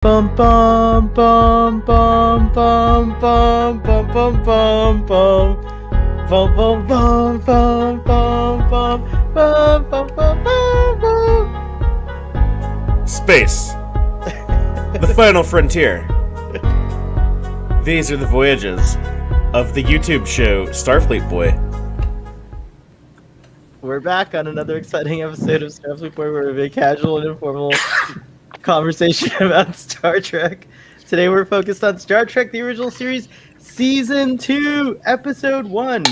Bum bum bum bum bum bum bum bum bum bum bum bum bum bum bum bum bum bum bum bum. Space. The final frontier. These are the voyages of the YouTube show Starfleet Boy. We're back on another exciting episode of Starfleet Boy, where we have a casual and informal conversation about Star Trek. Today we're focused on Star Trek, the original series, Season 2, Episode 1.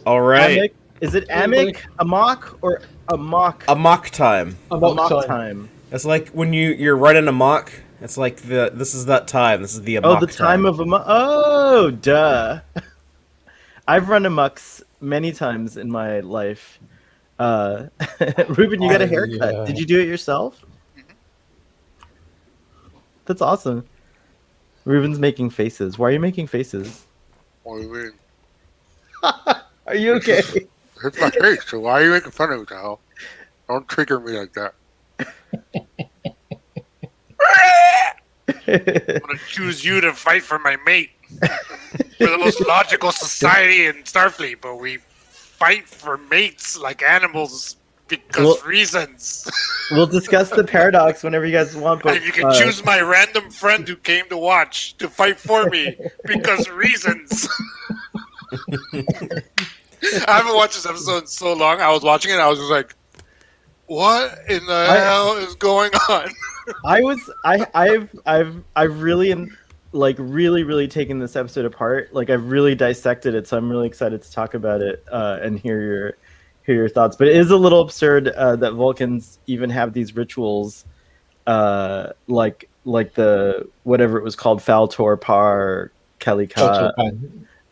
All right. Amok. Is it Amok, Amok, or Amok? Amok Time. Amok Time. It's like when you're running amok. It's like this is that time. This is the amok time. Oh, the time of amok. Oh, duh. I've run amoks many times in my life. Ruben, you got a haircut. Yeah. Did you do it yourself? That's awesome. Ruben's making faces. Why are you making faces? What do you mean? Are you okay? It's my face, so why are you making fun of me, Kyle? Don't trigger me like that. I'm gonna choose you to fight for my mate. We're the most logical society in Starfleet, but we fight for mates like animals because reasons. We'll discuss the paradox whenever you guys want. But and you can choose my random friend who came to watch to fight for me because reasons. I haven't watched this episode in so long. I was watching it, I was just like, what in the hell is going on? I've really really taken this episode apart. Like, I've really dissected it, so I'm really excited to talk about it and hear your thoughts. But it is a little absurd that Vulcans even have these rituals, like the whatever it was called, Faltor Par Kalika.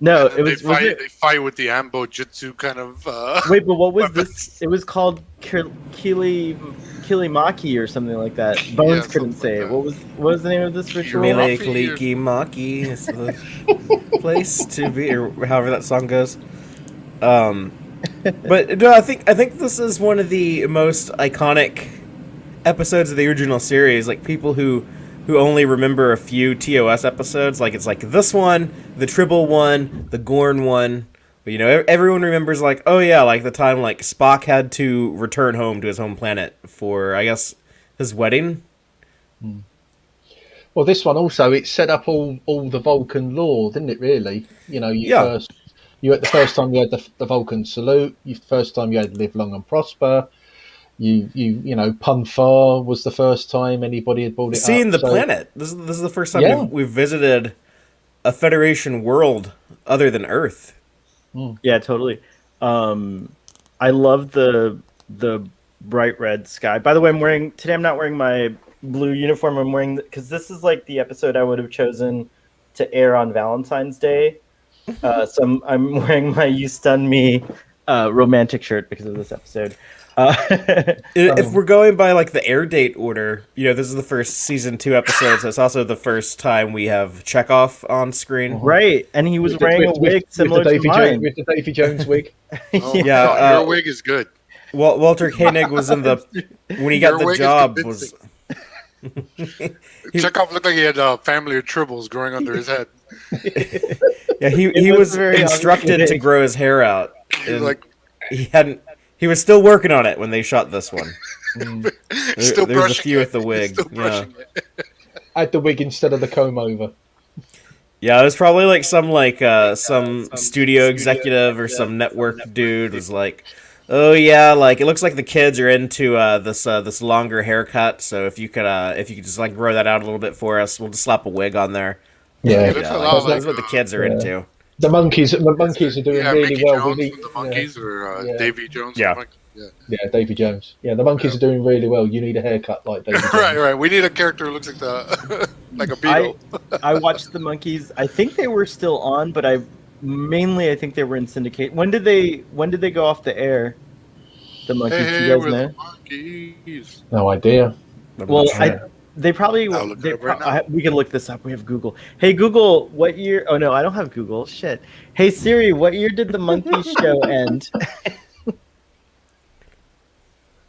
No, it was. They fight with the Ambo Jutsu kind of. Wait, but what was weapons. this? It was called Kilimaki or something like that. Bones couldn't say it. What was the name of this ritual? Mele Kaliki Maki is the place to be, or however that song goes. But no, I think this is one of the most iconic episodes of the original series. Like, people who only remember a few TOS episodes, like, it's like this one, the Tribble one, the Gorn one. But, everyone remembers, like, oh yeah, like the time, like, Spock had to return home to his home planet for, I guess, his wedding. Well, this one also, it set up all the Vulcan lore, didn't it, really? The first time you had the Vulcan salute, the first time you had live long and prosper. Pun Far was the first time anybody had brought it Seeing up. the planet. This is the first time we've visited a Federation world other than Earth. Yeah, totally. I love the bright red sky. By the way, I'm not wearing my blue uniform. I'm wearing, because this is like the episode I would have chosen to air on Valentine's Day. So I'm wearing my You Stun Me romantic shirt because of this episode. If we're going by like the air date order, this is the first season 2 episode, so it's also the first time we have Chekhov on screen. Right, and he was wearing a wig similar to mine. With the Davy Jones wig. Your wig is good. Walter Koenig was in when he got the job was. Chekhov looked like he had a family of tribbles growing under his head. Yeah, he was instructed to grow his hair out. He was still working on it when they shot this one. There's a few with the wig. Yeah. Add the wig instead of the comb over. Yeah, it was probably like some studio executive or some network dude was like, oh yeah, like it looks like the kids are into this longer haircut. So if you could just like grow that out a little bit for us, we'll just slap a wig on there. Yeah, that's what the kids are into. The monkeys are doing really Mickey well. Jones the monkeys or Davy Jones. Yeah. Yeah, Davy Jones. Yeah, the monkeys are doing really well. You need a haircut like Davy Jones. Right. We need a character who looks like like a beetle. I watched the monkeys. I think they were still on, but I think they were in syndicate. When did they go off the air? The monkeys, you guys know? Monkeys. No idea. Well, they probably. We can look this up. We have Google. Hey Google, what year? Oh no, I don't have Google. Shit. Hey Siri, what year did the Monkeys show end?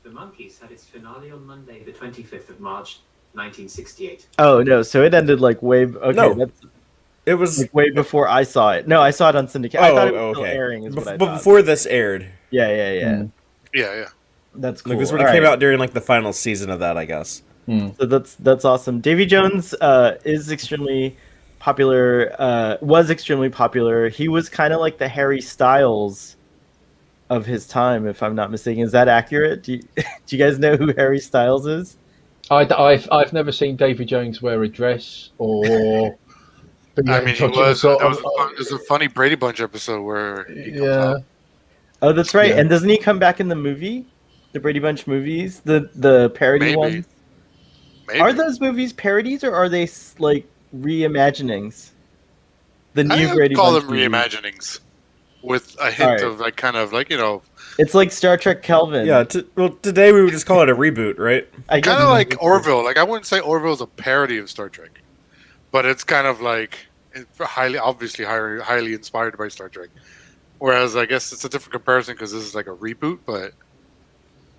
The Monkeys had its finale on Monday, the 25th of March, 1968. Oh no, so it ended like No. that's It was like way before I saw it. No, I saw it on Syndicate. I thought it was still okay. airing, is what I But thought. before this aired, Yeah. Yeah. That's cool. like this would All have came right. out during like the final season of that, I guess. So that's awesome. Davy Jones is extremely popular. Was extremely popular. He was kind of like the Harry Styles of his time, if I'm not mistaken. Is that accurate? Do you guys know who Harry Styles is? I've never seen Davy Jones wear a dress or be I mean, he androgynous. was. Or, That was there's a funny Brady Bunch episode where he comes yeah, out. Oh, that's right. Yeah. And doesn't he come back in the movie, the Brady Bunch movies, the parody Maybe. ones? Maybe. Are those movies parodies or are they like reimaginings? The new I Brady call Bunch them movies. reimaginings with a hint Alright. of like kind of like, you know, It's like Star Trek Kelvin. Yeah. Well, today we would just call it a reboot, right? I guess kind of like it's- Orville. Like I wouldn't say Orville is a parody of Star Trek, but it's kind of like obviously highly inspired by Star Trek. Whereas I guess it's a different comparison because this is like a reboot, but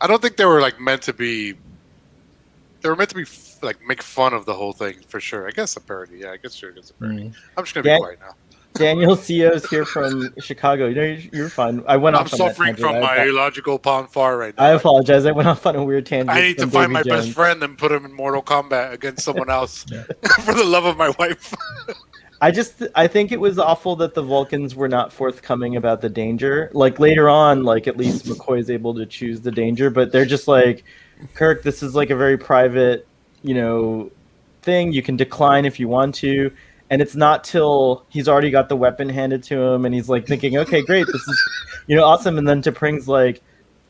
I don't think they were like meant to be. They were meant to be like make fun of the whole thing for sure. I guess a parody. Yeah, I guess sure it's a parody. I'm just gonna be quiet now. Daniel Ceo's here from Chicago. You know, you're fine. I went I'm off on that suffering tangent. from my illogical palm far right now. I apologize. I went off on a weird tangent. I need to from find Davy my Jones. best friend and put him in Mortal Kombat against someone else for the love of my wife. I think it was awful that the Vulcans were not forthcoming about the danger. Like later on, like at least McCoy is able to choose the danger, but they're just like, Kirk, this is like a very private, thing. You can decline if you want to. And it's not till he's already got the weapon handed to him and he's like thinking, okay, great, this is, awesome. And then T'Pring's like,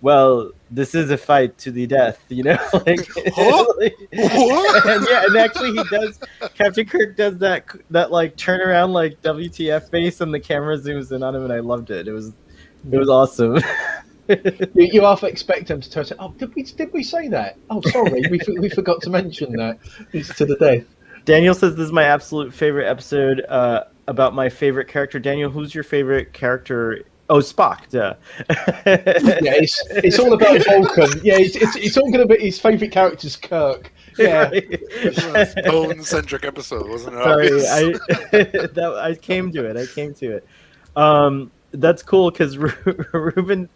well, this is a fight to the death, like, and actually he does. Captain Kirk does that like turn around like WTF face, and the camera zooms in on him, and I loved it. It was awesome. you half expect them to turn. Oh, did we say that? Oh, sorry, we forgot to mention that. It's to the death. Daniel says this is my absolute favorite episode about my favorite character. Daniel, who's your favorite character? Oh, Spock, duh. Yeah, it's all about Vulcan. Yeah, it's all going to be his favorite character's Kirk. Yeah, Bone-centric episode, wasn't it? Sorry, I came to it. That's cool because Ruben.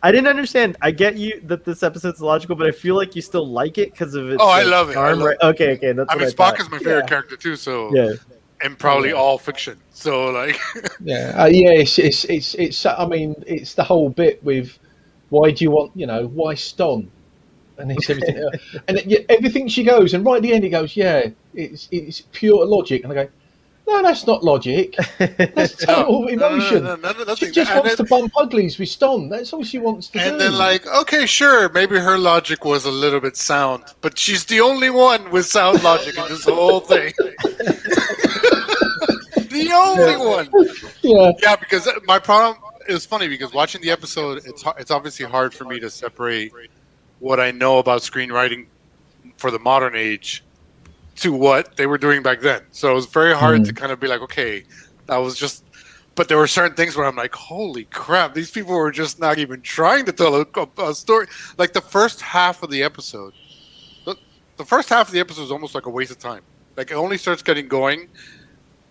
I didn't understand. I get you that this episode's logical, but I feel like you still like it because of its. Oh, I love it. Right? Okay. That's what I Spock thought. is my favorite character too. So yeah, and probably all fiction. So like, it's. I mean, it's the whole bit with why do you want, why Ston, and it's everything, and everything she goes, and right at the end he goes, it's pure logic, and I go, no, that's not logic. That's total emotion. She just wants to bump uglies with Ston. That's all she wants to do. And then like, okay, sure, maybe her logic was a little bit sound, but she's the only one with sound logic in this whole thing. The only one. Yeah, because my problem is funny because watching the episode, it's obviously hard for me to separate what I know about screenwriting for the modern age to what they were doing back then. So it was very hard to kind of be like, okay, that was just. But there were certain things where I'm like, holy crap, these people were just not even trying to tell a story. Like the first half of the episode, the first half of the episode is almost like a waste of time. Like it only starts getting going.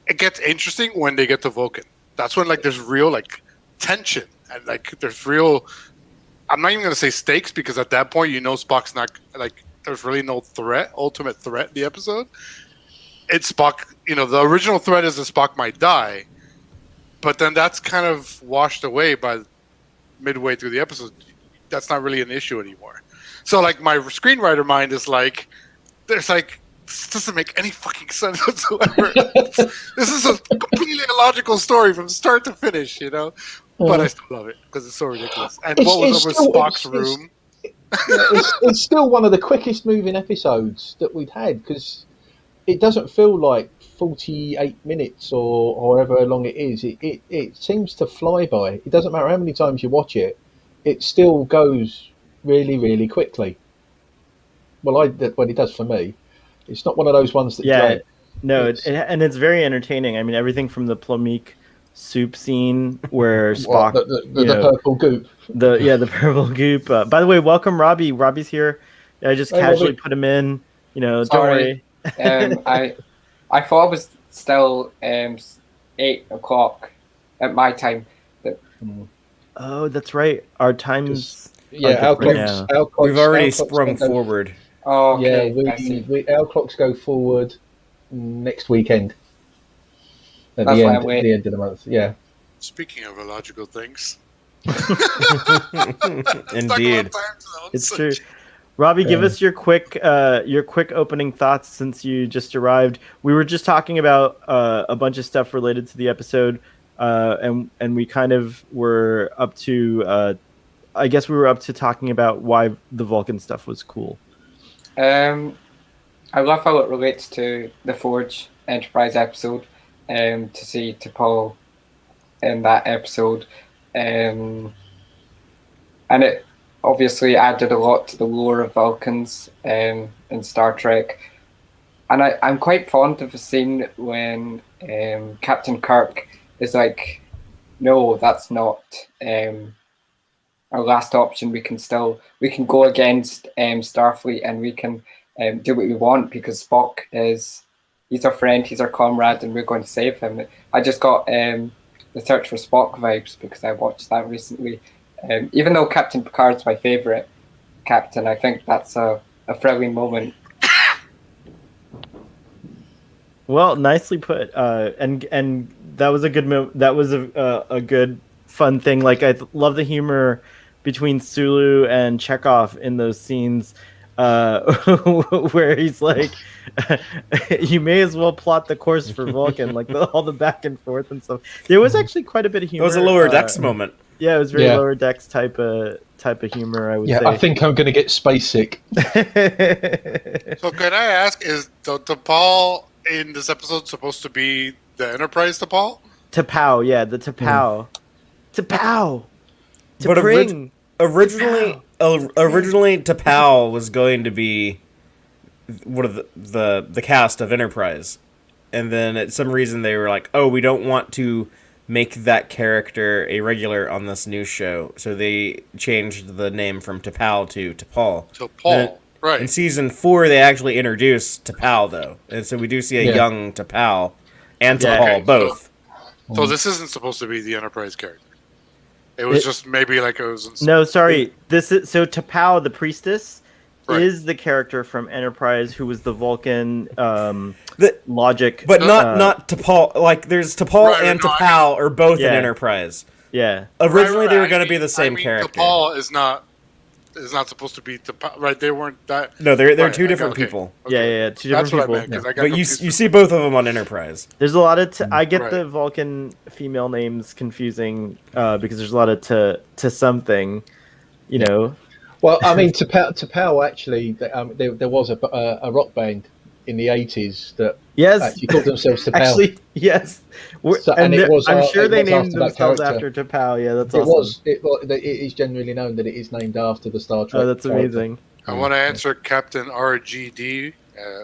It gets interesting when they get to Vulcan. That's when like there's real like tension and like there's real. I'm not even gonna say stakes because at that point Spock's not like. There's really no ultimate threat in the episode. It's Spock, the original threat is that Spock might die, but then that's kind of washed away by midway through the episode. That's not really an issue anymore. So like my screenwriter mind is like, there's like, this doesn't make any fucking sense whatsoever. This is a completely illogical story from start to finish, but I still love it because it's so ridiculous. And what was up with Spock's room? It's still one of the quickest moving episodes that we've had because it doesn't feel like 48 minutes or however long it is. It seems to fly by. It doesn't matter how many times you watch it, it still goes really, really quickly. Well, it does for me. It's not one of those ones that drag. No, and it's very entertaining. I mean, everything from the Plummeek soup scene where Spock, the purple goop. The purple goop. By the way, welcome Robbie. Robbie's here. I just casually put him in. Don't Sorry. worry. I thought it was still 8 o'clock at my time. Oh, that's right. Our times. Yeah, are different now. We've already our clocks sprung don't go- forward. Oh, Yeah, okay. I see. our clocks go forward next weekend. At That's the why end, I'm late. the end of the month. Yeah. Speaking of illogical things, Indeed. It's true. Robbie, give us your quick opening thoughts since you just arrived. We were just talking about a bunch of stuff related to the episode, and we kind of were up to. I guess we were up to talking about why the Vulcan stuff was cool. I love how it relates to the Forge Enterprise episode. To see T'Pol in that episode, and it obviously added a lot to the lore of Vulcans in Star Trek. And I'm quite fond of a scene when Captain Kirk is like, "No, that's not our last option. We can go against Starfleet, and we can do what we want because Spock he's our friend, he's our comrade, and we're going to save him." I just got the Search for Spock vibes because I watched that recently. Even though Captain Picard's my favourite captain, I think that's a thrilling moment. Well, nicely put. And that was a good that was a good fun thing. Like I love the humor between Sulu and Chekhov in those scenes where he's like, "You may as well plot the course for Vulcan," like all the back and forth and stuff. There was actually quite a bit of humor. It was a lower decks moment. Yeah, it was very lower decks type of humor. I would say. I think I'm going to get space sick. So can I ask, is the T'Pol in this episode supposed to be the Enterprise T'Pol? T'Pau, yeah, the T'Pau. T'Pau. But originally T'Pau was going to be one of the cast of Enterprise, and then at some reason they were like, "Oh, we don't want to make that character a regular on this new show," so they changed the name from T'Pau to T'Pol. T'Pol, right? In season 4, they actually introduced T'Pau though, and so we do see a young T'Pau and T'Pol both. So this isn't supposed to be the Enterprise character. It was just maybe like it was. No, sorry. This is so T'Pau, the priestess, is the character from Enterprise who was the Vulcan logic, but not T'Pol. Like there's T'Pol and T'Pau are both in Enterprise. Yeah. Originally, they were going to be the same character. T'Pol is not supposed to be T'Pau, right? They weren't that. No, they're two different people. Okay. Yeah, two different people. That's what I meant. But you see both of them on Enterprise. There's a lot of I get the Vulcan female names confusing because there's a lot of to something, you know. Well, I mean, T'Pau actually, there was a rock band in the 80s that actually called themselves T'Pau. Actually, yes. I'm sure they named themselves after T'Pau. Yeah, that's awesome. It is generally known that it is named after the Star Trek. Oh, that's amazing. I want to answer Captain RGD.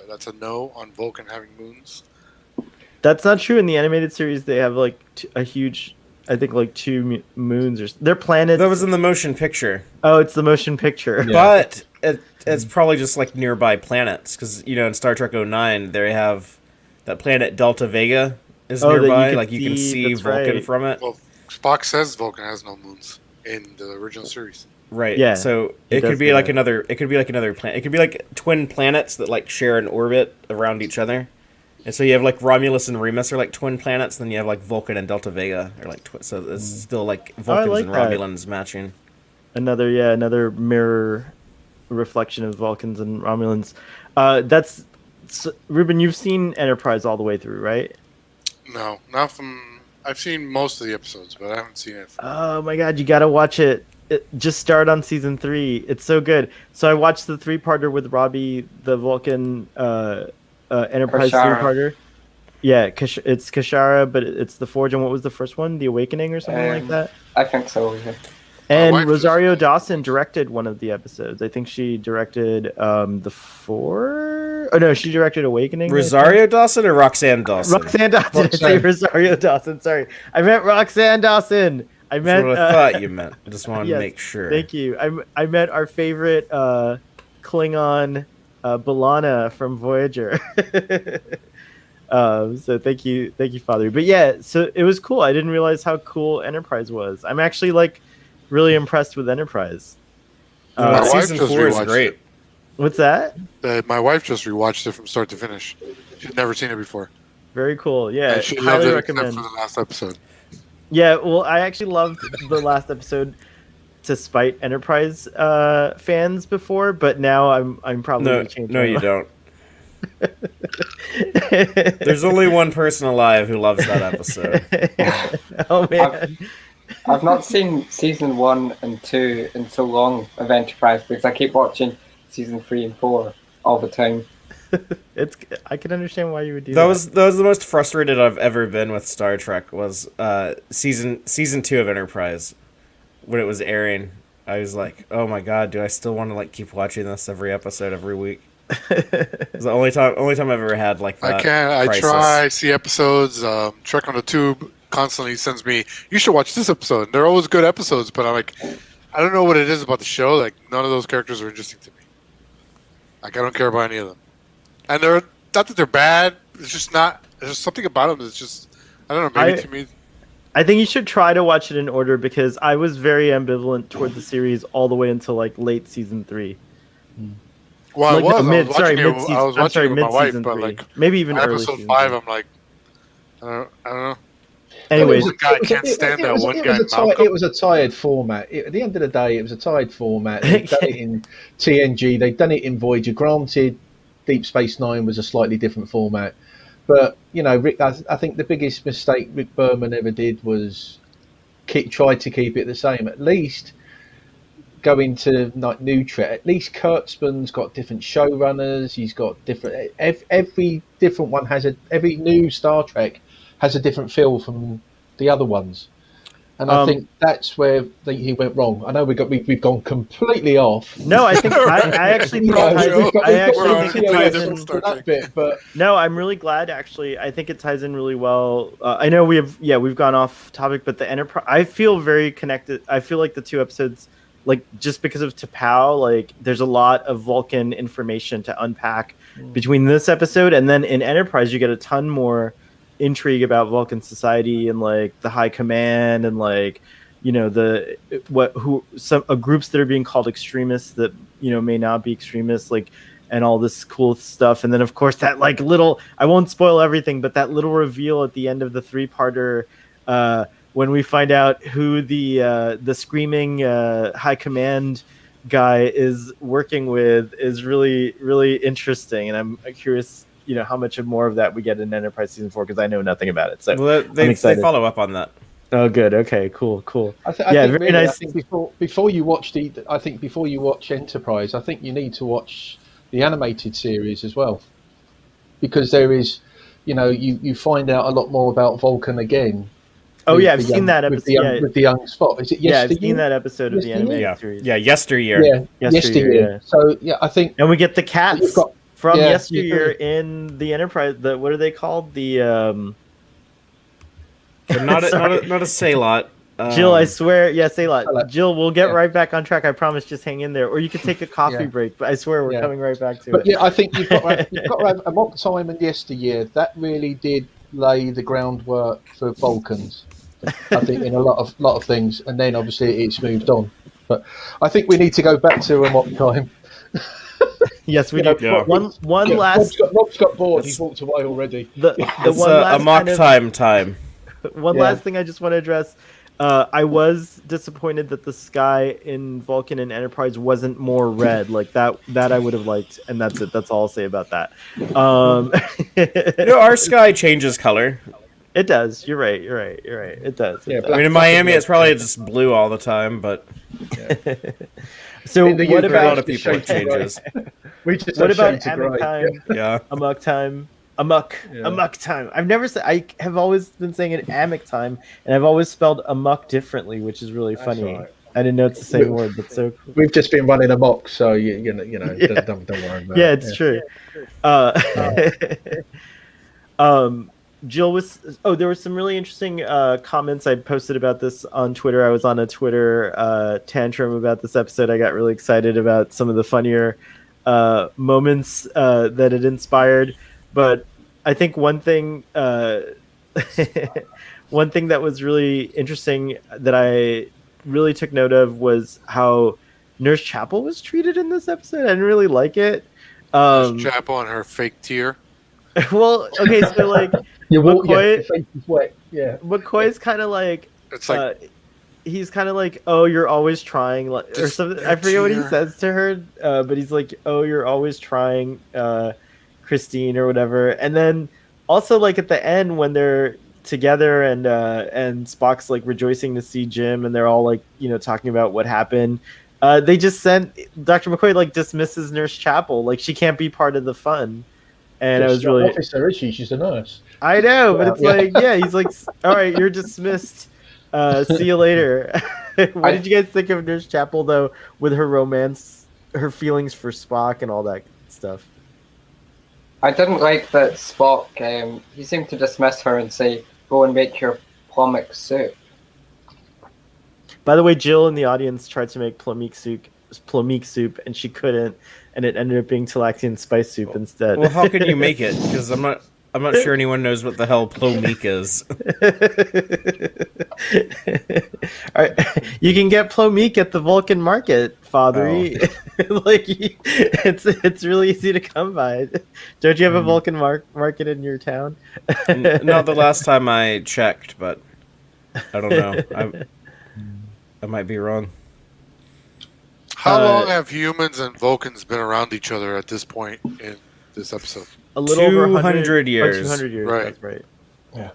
That's a no on Vulcan having moons. That's not true. In the animated series, they have like a huge, I think like 2 moons or their planets. That was in the motion picture. Oh, it's the motion picture. Yeah. But it's probably just like nearby planets because in Star Trek 09 they have that planet Delta Vega is nearby. You can see Vulcan from it. Well, Spock says Vulcan has no moons in the original series. Right. Yeah. So it could be like another. It could be like another planet. It could be like twin planets that like share an orbit around each other. And so you have like Romulus and Remus are like twin planets. Then you have like Vulcan and Delta Vega are like so it's still like Vulcans and Romulans matching. Another mirror reflection of Vulcans and Romulans. Ruben, you've seen Enterprise all the way through, right? No, not from. I've seen most of the episodes, but I haven't seen it. Oh my god, you gotta watch it. Just start on season 3. It's so good. So I watched the 3-parter with Robbie, the Vulcan Enterprise 3-parter. Yeah, it's Kashara, but it's the Forge. And what was the first one? The Awakening or something like that? I think so. Yeah. And Rosario Dawson directed one of the episodes. I think she directed the 4. Oh no, she directed Awakening. Rosario Dawson or Roxanne Dawson? Roxanne Dawson. I say Rosario Dawson. Sorry, I meant Roxanne Dawson. I meant. That's what I thought you meant. I just wanted to make sure. Thank you. I meant our favorite Klingon B'Elanna from Voyager. So thank you, Father. But yeah, so it was cool. I didn't realize how cool Enterprise was. I'm actually like really impressed with Enterprise. My wife Season just 4 is rewatched great. it. What's that? My wife just rewatched it from start to finish. She'd never seen it before. Very cool. Yeah, And she loved highly it recommend. except for the last episode. Yeah, well, I actually loved the last episode to spite Enterprise fans before, but now I'm probably No, gonna change. no, my you mind. don't. There's only one person alive who loves that episode. Oh man. I've not seen season 1 and 2 in so long of Enterprise because I keep watching season 3 and 4 all the time. I can understand why you would do That that. was the most frustrated I've ever been with Star Trek was season 2 of Enterprise when it was airing. I was like, oh my god, do I still want to like keep watching this every episode every week? It's the only time I've ever had like that. I can't. I crisis. try, see episodes. Trek on the Tube constantly sends me, you should watch this episode. They're always good episodes, but I'm like, I don't know what it is about the show. Like, none of those characters are interesting to me. Like, I don't care about any of them. And they're not that they're bad. It's just not. There's just something about them that's just. I don't know. Maybe to me. I think you should try to watch it in order because I was very ambivalent toward the series all the way until like late season 3. Well, Like, I was. no, I was watching it. mid-season. I was watching it with my wife, mid-season but 3. like Maybe even early episode season 5, 3. I'm like, I don't know. Anyways, One guy can't stand that one guy. It was a tired format. At the end of the day, it was a tired format. They'd done it in TNG. They'd done it in Voyager. Granted, Deep Space Nine was a slightly different format. But, you know, Rick, I think the biggest mistake Rick Berman ever did was try to keep it the same. At least go into like new Trek. At least Kurtzman's got different showrunners. He's got different. Every different one has every new Star Trek has a different feel from the other ones, and I think that's where he went wrong. I know we've gone completely off. No, I think I actually think it ties in that bit, but no, I'm really glad. Actually, I think it ties in really well. I know we've gone off topic, but the Enterprise. I feel very connected. I feel like the two episodes, like just because of T'Pau, like there's a lot of Vulcan information to unpack between this episode and then in Enterprise, you get a ton more intrigue about Vulcan society and like the high command and like, you know, some groups that are being called extremists that, you know, may not be extremists, like, and all this cool stuff. And then of course that like little, I won't spoil everything, but that little reveal at the end of the 3-parter, when we find out who the screaming high command guy is working with is really, really interesting. And I'm curious, you know, how much more of that we get in Enterprise season 4 because I know nothing about it. So they follow up on that. Oh, good. Okay, cool. I think very really, nice. I think before you watch Enterprise, I think you need to watch the animated series as well, because there is, you know, you find out a lot more about Vulcan again. Oh yeah, I've seen that episode with the young Spock. Is it Yesteryear? Yesteryear? Yeah, I've seen that episode of the animated series. Yeah, Yesteryear. Yeah, Yesteryear. So yeah, I think, and we get the cats from Yesteryear in the Enterprise. What are they called? The not a Sailot. Jill, I swear, Sailot. Jill, we'll get right back on track. I promise. Just hang in there, or you could take a coffee break. But I swear we're coming right back to it. But yeah, I think you've got to have Amok Time and Yesteryear. That really did lay the groundwork for Vulcans. I think in a lot of things, and then obviously it's moved on. But I think we need to go back to Amok Time. Yes, we do. Yeah. One last. Rob's got bored. He's walked away already. The one last Amok time. One last thing I just want to address. I was disappointed that the sky in Vulcan and Enterprise wasn't more red. Like that I would have liked, and that's it. That's all I'll say about that. You know, our sky changes color. It does. You're right. It does. Yeah, it does. I mean, in Miami, it's probably just blue all the time, but so In the what UK, for a lot about of people, it changes. We just what have about shades of Amok grey. Time? Yeah. Amok Time. Amok Time. I've never said. I have always been saying it Amok Time, and I've always spelled amok differently, which is really funny. right. I didn't know it's the same word, but so cool. We've just been running amok, so you know, don't worry about it. Yeah, it's true. Jill was. Oh, there were some really interesting comments I posted about this on Twitter. I was on a Twitter tantrum about this episode. I got really excited about some of the funnier moments that it inspired. But I think one thing one thing that was really interesting that I really took note of was how Nurse Chapel was treated in this episode. I didn't really like it. Nurse Chapel and her fake tear. Well, okay, so like McCoy, the face is wet. Yeah, McCoy's kind of like It's like he's kind of like, oh, you're always trying, like, or something. I forget what he says to her, but he's like, oh, you're always trying, Christine, or whatever. And then also like at the end when they're together and Spock's like rejoicing to see Jim, and they're all like, talking about what happened. They just sent Dr. McCoy like dismisses Nurse Chapel, like she can't be part of the fun. And I was really officer, is she? She's a nurse. I know, but it's like, yeah, he's like, all right, you're dismissed. See you later. What did you guys think of Nurse Chapel though, with her romance, her feelings for Spock, and all that stuff? I didn't like that Spock. He seemed to dismiss her and say, "Go and make your plomic soup." By the way, Jill in the audience tried to make plomic soup, and she couldn't, and it ended up being Talaxian spice soup instead. Well, how can you make it? Because I'm not sure anyone knows what the hell plomic is. All right. You can get plomic at the Vulcan Market, Father. Oh. Like it's really easy to come by. Don't you have a Vulcan market in your town? Not the last time I checked, but I don't know. I might be wrong. How long have humans and Vulcans been around each other at this point in this episode? A little over 200 years. 200 years, Right. That's right. Yeah.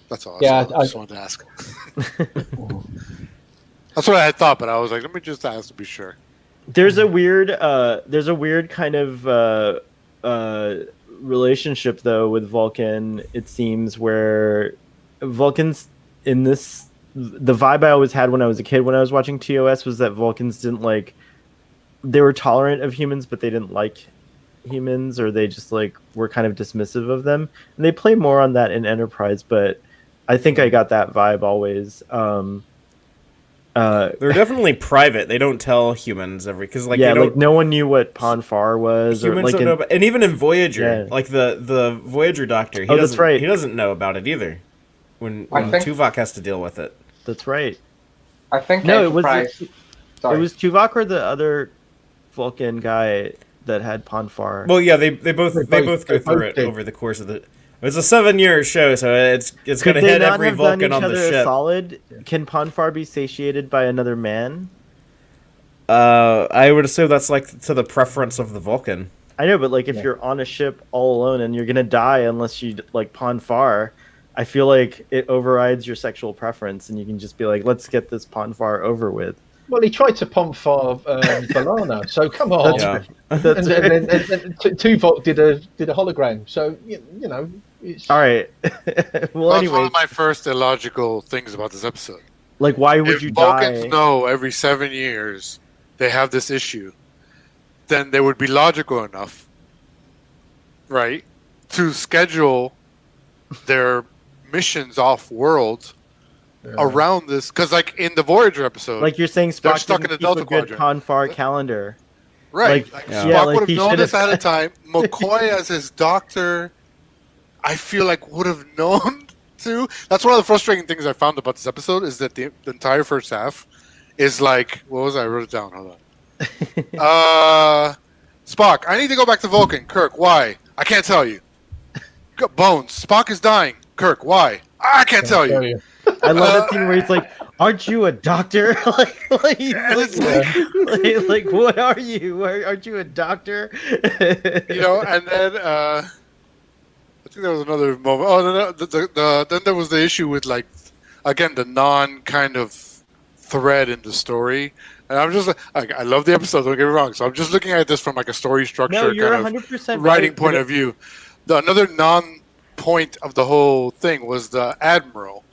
That's all. Yeah, I just wanted to ask. That's what I had thought, but I was like, let me just ask to be sure. There's a weird kind of relationship though with Vulcan. It seems where Vulcans in this, the vibe I always had when I was a kid when I was watching TOS was that Vulcans didn't like, they were tolerant of humans, but they didn't like humans, or they just like were kind of dismissive of them. And they play more on that in Enterprise, but I think I got that vibe always. They're definitely private. They don't tell humans because like like no one knew what Ponfar was. Humans or, like, don't know about, and even in Voyager, Yeah. like the Voyager doctor, that's right. He doesn't know about it either. When think- Tuvok has to deal with it. That's right. I think No, Enterprise. it Sorry. was Tuvok or the other Vulcan guy that had Ponfar. Well, yeah, they both go through it did. over the course of the. It's a 7-year show, so it's Could going to they hit not every have done Vulcan each on the other a ship. solid? Can Ponfar be satiated by another man? I would assume that's like to the preference of the Vulcan. I know, but like if you're on a ship all alone and you're gonna die unless you like Ponfar, I feel like it overrides your sexual preference, and you can just be like, let's get this Ponfar over with. Well, he tried to Pomfar Balana, so come on. Yeah. And Tuvok did a hologram, so you know. It's... All right. Well, That's one anyway, of my first illogical things about this episode. like, why would If you Vulcans die? know every 7 years they have this issue, then they would be logical enough, right, to schedule their missions off world around this. Because, like in the Voyager episode, Like you're saying, they're Spock stuck didn't in the keep Delta a good Ponfar calendar. right? like, Spock yeah, like would he have known should've- this ahead of time. McCoy, as his doctor, I feel like would have known too. That's one of the frustrating things I found about this episode is that the entire first half is like, what was I wrote it down? Hold on. Spock, I need to go back to Vulcan. Kirk, why? I can't tell you. Bones, Spock is dying. Kirk, why? I can't tell you. I love that scene where he's like, "Aren't you a doctor?" like, what are you? Aren't you a doctor? You know, and then I think there was another moment. Oh, no, then there was the issue with like, again, the non kind of thread in the story. And I'm just like, I love the episode. Don't get me wrong. So I'm just looking at this from like a story structure No, you're kind 100% of writing right, point but of view. Another non-point of the whole thing was the Admiral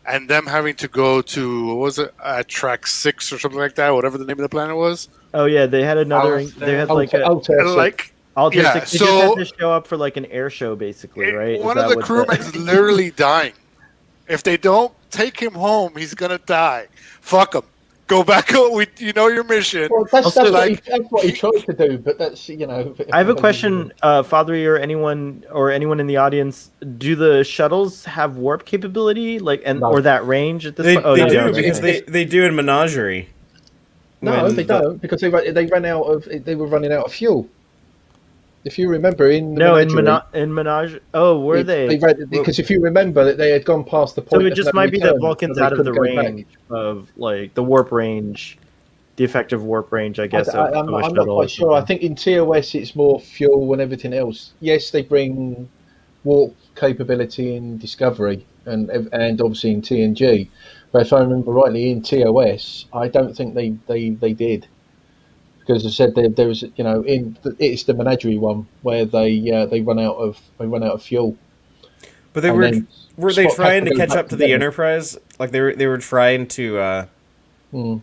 and them having to go to, what was it, track 6 or something like that, whatever the name of the planet was. Oh yeah, they had another. They had like a And like, Alter yeah, 6. They so just had to show up for like an air show, basically, right? Is one that of the what crewmen is literally dying. If they don't take him home, he's gonna die. Fuck him. Go back. You know your mission. Well, that's Also, what he tried to do, but that's I have a question, Father, or anyone in the audience. Do the shuttles have warp capability, No. or that range at this They, point? Oh, they they do don't. because Okay. they do in Menagerie. No, When they the- don't because they ran out of they were running out of fuel. If you remember in the No, Menagerie, in Menage. Oh, were they? because if you remember that they had gone past the So point. it of just no might be that return, Vulcan's so they out of the couldn't go back. range of like the warp range, the effective warp range, I guess. I'm of a not shuttle or quite sure. I something. think in TOS it's more fuel and everything else. Yes, they bring warp capability in Discovery and obviously in TNG. But if I remember rightly, in TOS, I don't think they did. Because as I said there was it's the Menagerie one where they run out of fuel. but they And then were they Spock had trying to to go catch back up to to the them. Enterprise? Like they were trying to. They were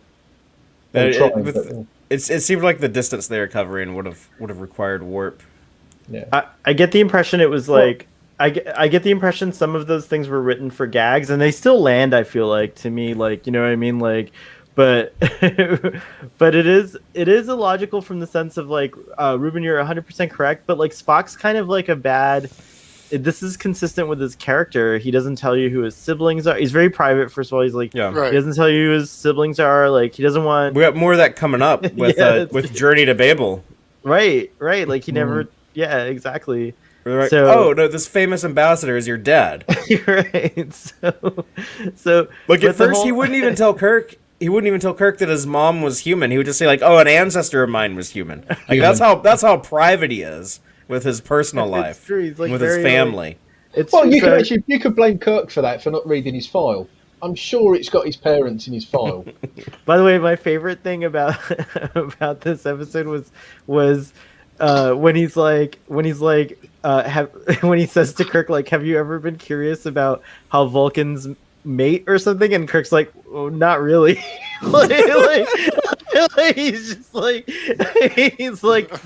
It, trying, with, but, it seemed like the distance they were covering would have required warp. yeah. I get the impression it was like I get the impression some of those things were written for gags, and they still land. I feel like to me, like you know what I mean, like, but but it is illogical from the sense of like Ruben, you're 100% correct, but like Spock's kind of like a bad. This is consistent with his character. He doesn't tell you who his siblings are. He's very private. First of all, he's like, Yeah. Right. he doesn't tell you who his siblings are. Like, he doesn't want. We got more of that coming up with Yeah, with Journey to Babel. Right. Like he never. Yeah, exactly. We're like, So- oh no, this famous ambassador is your dad. Right. So Like but at the first, he whole- wouldn't even tell Kirk. He wouldn't even tell Kirk that his mom was human. He would just say like, "Oh, an ancestor of mine was human." Like that's how private he is with his personal It's life, true. He's, like, with his very, family. It's Well, true, you could blame Kirk for that for not reading his file. I'm sure it's got his parents in his file. By the way, my favorite thing about about this episode was when he's like when he says to Kirk like, "Have you ever been curious about how Vulcans mate or something?" And Kirk's like, "Oh, not really." like, he's just like no,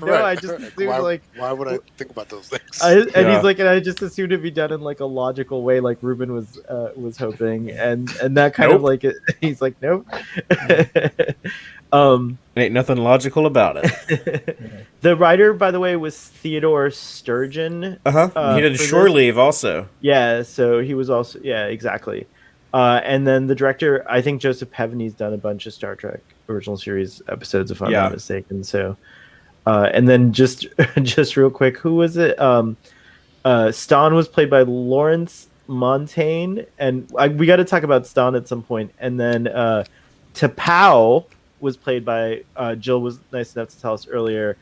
Right. I just assumed why would I think about those things? and Yeah. he's like, and I just assumed it'd be done in like a logical way, like Ruben was hoping, and that kind of Nope. like he's like, nope. Ain't nothing logical about it. The writer, by the way, was Theodore Sturgeon. He did for Shore this. Leave also. Yeah, so he was also exactly. And then the director, I think Joseph Pevney's done a bunch of Star Trek original series episodes, if I'm Yeah. not mistaken. So, and then just real quick, who was it? Stan was played by Lawrence Montaigne, and we got to talk about Stan at some point. And then T'Pau was played by Jill was nice enough to tell us earlier.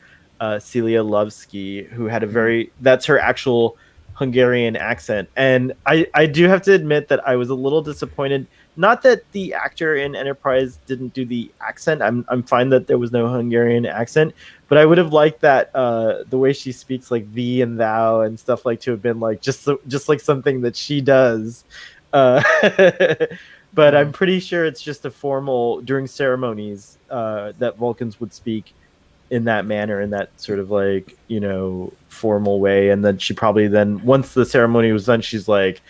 Celia Lovsky, who had that's her actual Hungarian accent. And I do have to admit that I was a little disappointed. Not that the actor in Enterprise didn't do the accent. I'm fine that there was no Hungarian accent, but I would have liked that the way she speaks like thee and thou and stuff like to have been like just like something that she does. But I'm pretty sure it's just a formal during ceremonies that Vulcans would speak in that manner, in that sort of like, formal way. And then she probably once the ceremony was done, she's like,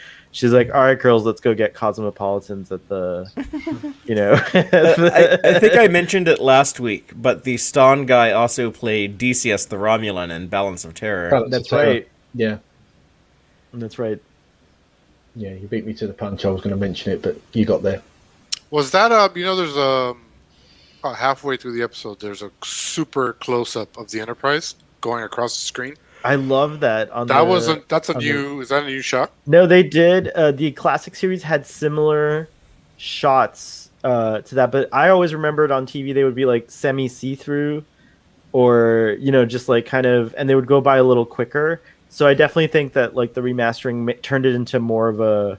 all right, girls, let's go get cosmopolitans at the, I think I mentioned it last week, but the Stan guy also played DCS the Romulan in Balance of Terror. That's right. Yeah. That's right. Yeah, you beat me to the punch. I was going to mention it, but you got there. Was that there's about halfway through the episode, there's a super close up of the Enterprise going across the screen. I love that. Is that a new shot? No, they did. The classic series had similar shots to that, but I always remembered on TV they would be like semi see-through, or just like kind of, and they would go by a little quicker. So I definitely think that like the remastering turned it into more of a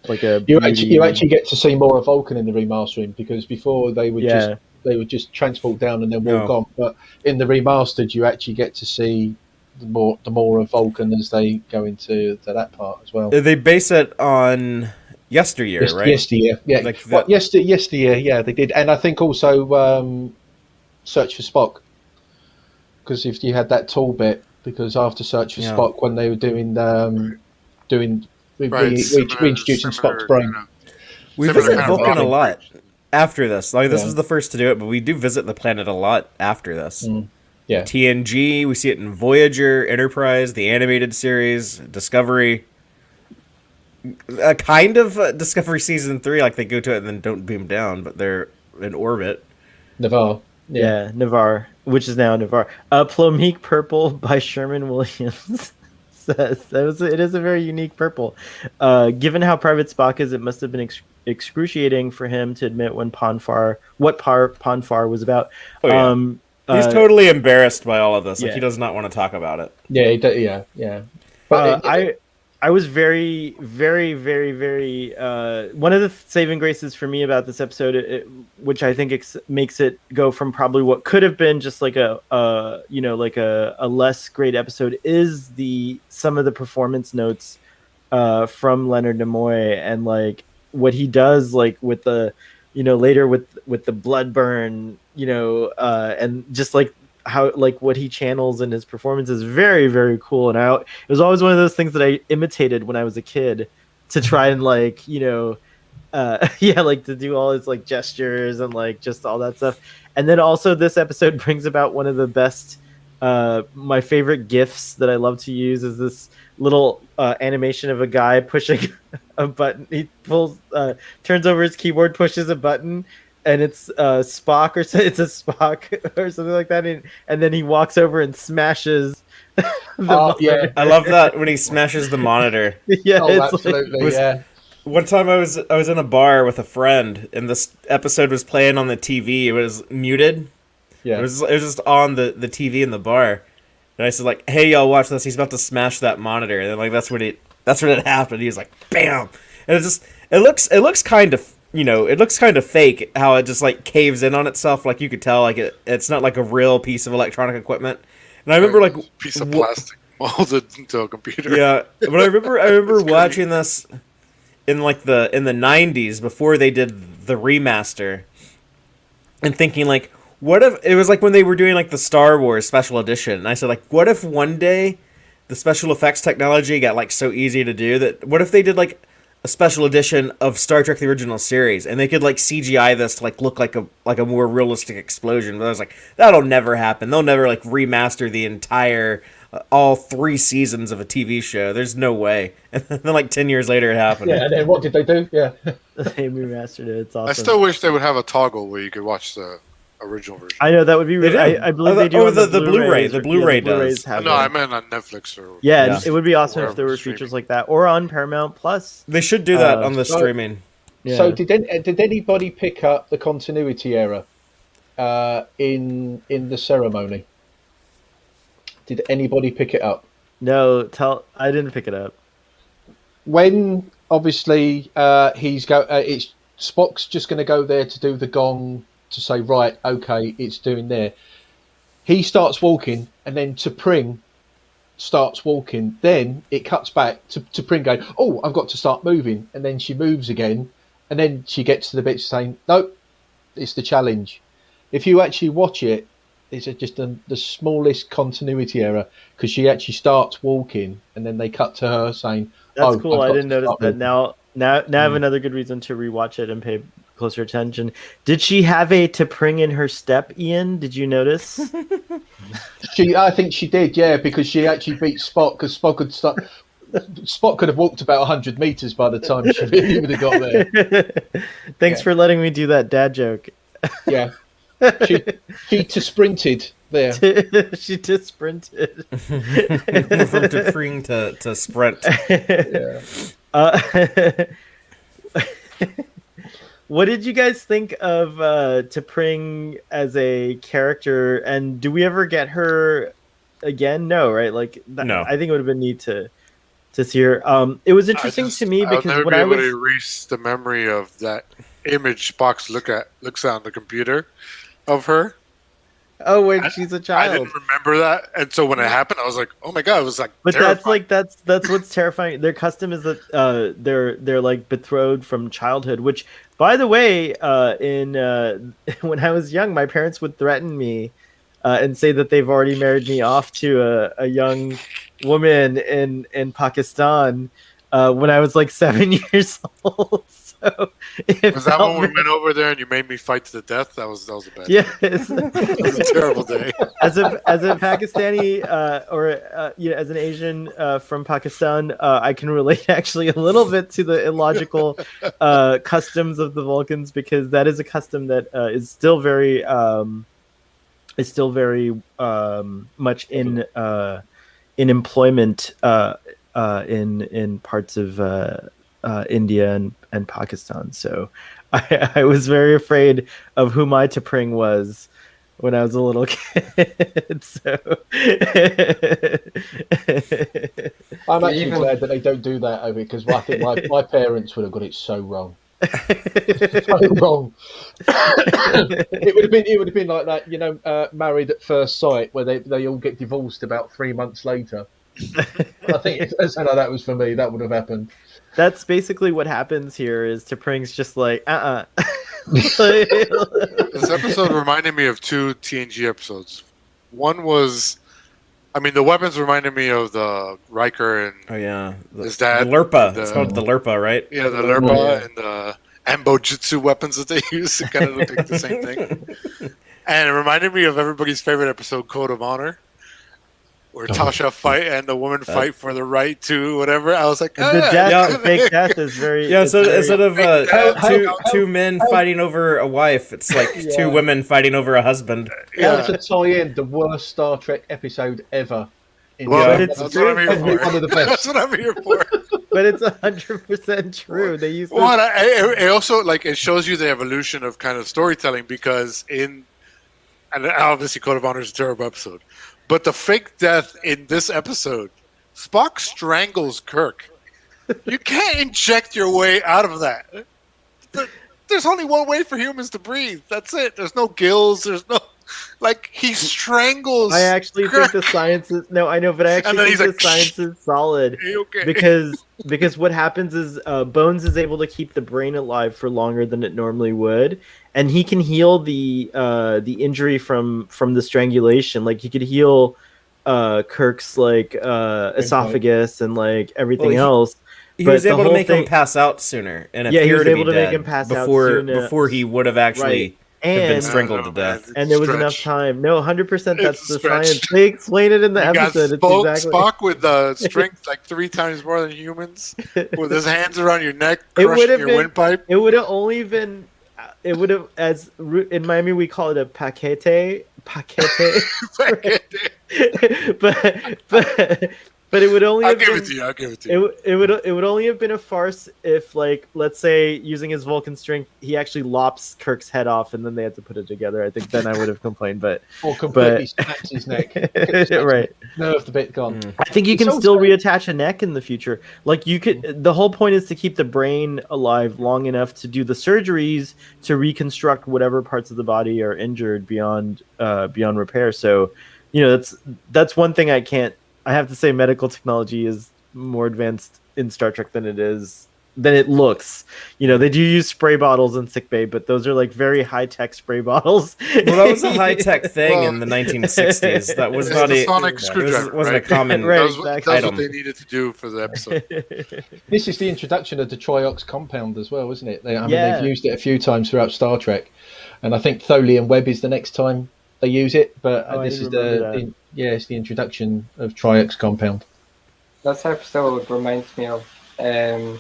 like a. You actually get to see more of Vulcan in the remastering, because before they would just transport down and then walk on, but in the remastered you actually get to see the more of Vulcan as they go into that part as well. They base it on Yesteryear, right? Yesteryear, yeah. Like Yesteryear, yeah, they did, and I think also Search for Spock, because if you had that tool bit, because after Search for Spock, when they were doing reintroducing Spock's brain. We visit Vulcan a lot. after this. Like this was the first to do it, but we do visit the planet a lot after this. Yeah. TNG, we see it in Voyager, Enterprise, the animated series, Discovery. A kind of Discovery season 3, like they go to it and then don't beam down, but they're in orbit. Navarre. Yeah, Navarre, which is now Navarre. Plomeek Purple by Sherman Williams says it is a very unique purple. Given how private Spock is, it must have been excruciating for him to admit what Ponfar was about. Oh, yeah. He's totally embarrassed by all of this. Like he does not want to talk about it. Yeah. But I was very, very, very, very. One of the saving graces for me about this episode, which I think makes it go from probably what could have been just like a less great episode, is some of the performance notes from Leonard Nimoy, and like what he does, like with the, later with the blood burn, and just like how, like what he channels in his performance is very, very cool. And it was always one of those things that I imitated when I was a kid to try and like, like to do all his like gestures and like just all that stuff. And then also this episode brings about one of the best, my favorite GIFs that I love to use is this little animation of a guy pushing a button. He turns over his keyboard, pushes a button, and it's Spock, or it's a Spock or something like that, and then he walks over and smashes the monitor. I love that when he smashes the monitor. Yeah, absolutely. One time I was in a bar with a friend, and this episode was playing on the TV. It was muted. Yeah, it was just on the TV in the bar, and I said like, "Hey, y'all, watch this. He's about to smash that monitor." And then like that's when it happened. He was like, "Bam!" And it looks kind of. It looks kind of fake how it just like caves in on itself. Like you could tell, like it's not like a real piece of electronic equipment. And I remember like piece of plastic molded into a computer. Yeah, but I remember watching this in like in the 90s before they did the remaster, and thinking like, what if it was like when they were doing like the Star Wars special edition? And I said like, what if one day the special effects technology got like so easy to do that? What if they did like a special edition of Star Trek the original series, and they could like CGI this to like look like a more realistic explosion? But I was like, that'll never happen. They'll never like remaster the entire all 3 seasons of a TV show. There's no way. And then like 10 years later it happened. Yeah, and then what did they do? Yeah. They remastered it. It's awesome. I still wish they would have a toggle where you could watch the original version. I know that would be really. I believe they do. The Blu-ray. The Blu-ray does. No, I meant on Netflix or. Yeah, it would be awesome if there were features like that, or on Paramount Plus. They should do that on the streaming. Yeah. So did anybody pick up the continuity error in the ceremony? Did anybody pick it up? No, I didn't pick it up. When obviously it's Spock's just going to go there to do the gong to say, right, okay, it's doing there. He starts walking, and then T'Pring starts walking. Then it cuts back to T'Pring going, oh, I've got to start moving. And then she moves again, and then she gets to the bit saying, nope, it's the challenge. If you actually watch it, it's just the smallest continuity error, because she actually starts walking, and then they cut to her saying, that's cool. I didn't notice that. Now I have another good reason to rewatch it and pay closer attention. Did she have a T'Pring in her step, Ian? Did you notice? I think she did, yeah, because she actually beat Spock, because Spock could have walked about 100 meters by the time she really would have got there. Thanks for letting me do that dad joke. Yeah. She sprinted there. She sprinted. From T'Pring to sprint. Yeah. What did you guys think of T'Pring as a character? And do we ever get her again? No, right? Like, no. I think it would have been neat to see her. It was interesting to me because I'll never be able to erase the memory of that image Spock looks at on the computer of her. Oh, when she's a child. I didn't remember that, and so when it happened, I was like, "Oh my god!" It was like, but terrifying. that's what's terrifying. Their custom is that they're like betrothed from childhood. Which, by the way, when I was young, my parents would threaten me and say that they've already married me off to a young woman in Pakistan. when I was like 7 years old. So Was that when we went over there and you made me fight to the death? That was a bad day. Yes. That was a terrible day. As a Pakistani as an Asian from Pakistan, I can relate actually a little bit to the illogical customs of the Vulcans, because that is a custom that is still very much in employment in parts of India and Pakistan. So I was very afraid of who my T'Pring was when I was a little kid. So I'm actually glad that they don't do that over, because I think my parents would have got it so wrong. So wrong. It would have been like that, Married at First Sight, where they all get divorced about 3 months later. I think that was for me. That would have happened. That's basically what happens here. Is T'Pring's just like This episode reminded me of 2 TNG episodes. One was, the weapons reminded me of the Riker and his dad. The Lurpa. It's called the Lurpa, right? Yeah, the Lurpa and the Ambojutsu weapons that they use. It kind of looked like the same thing. And it reminded me of everybody's favorite episode, Code of Honor, where Tasha fight and the woman fight for the right to whatever. I was like, fake death is very. Yeah, so instead of two men fighting over a wife, it's like 2 women fighting over a husband. How to tie in the worst Star Trek episode ever. That's what I'm here for. One of the best. That's what I'm here for. But it's 100% true. They use it also it shows you the evolution of kind of storytelling, because and obviously Code of Honor is a terrible episode. But the fake death in this episode, Spock strangles Kirk. You can't inject your way out of that. There's only one way for humans to breathe. That's it. There's no gills. There's no... he strangles I actually Kirk. think the science is... No, I know, but I actually think the science is solid. Okay. Because what happens is Bones is able to keep the brain alive for longer than it normally would. And he can heal the injury from the strangulation. Like, he could heal Kirk's esophagus and everything else. He was able to make him pass out sooner, and he was able to make him pass out sooner before he would have actually been strangled to death. And there was enough time. No, 100%. That's the science. They explain it in the episode. It's Spock with the strength 3 times more than humans, with his hands around your neck, crushing your windpipe. It would have only been. It would have, as in Miami we call it a paquete, but it would only. I'll give it to you. It would only have been a farce if, let's say, using his Vulcan strength, he actually lops Kirk's head off, and then they had to put it together. I think then I would have complained, or completely snaps his neck. Right, nerve the bit gone. I think you can still reattach a neck in the future. You could. The whole point is to keep the brain alive long enough to do the surgeries to reconstruct whatever parts of the body are injured beyond repair. So, that's one thing I can't. I have to say, medical technology is more advanced in Star Trek than it looks. They do use spray bottles in sickbay, but those are very high-tech spray bottles. Well, that was a high-tech thing in the 1960s. That was not a sonic screwdriver. Wasn't a common That's item. what they needed to do for the episode. This is the introduction of the triox compound as well, isn't it? They've used it a few times throughout Star Trek, and I think Tholian Web is the next time they use it. But this is it's the introduction of triox compound. This episode reminds me of I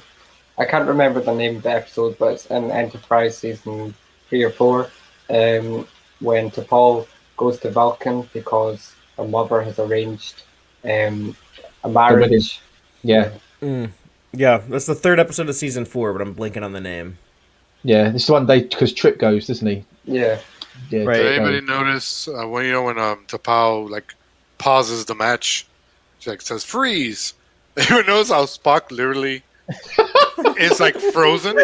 can't remember the name of the episode, but it's in Enterprise season 3 or 4, when T'Pol goes to Vulcan because her mother has arranged a marriage. Yeah. Yeah, that's the 3rd episode of season 4, but I'm blanking on the name. Yeah, this is the one because Trip goes, doesn't he? Yeah. Yeah. Right. Did anybody notice when T'Pol pauses the match, she says freeze? Anyone knows how Spock literally is frozen?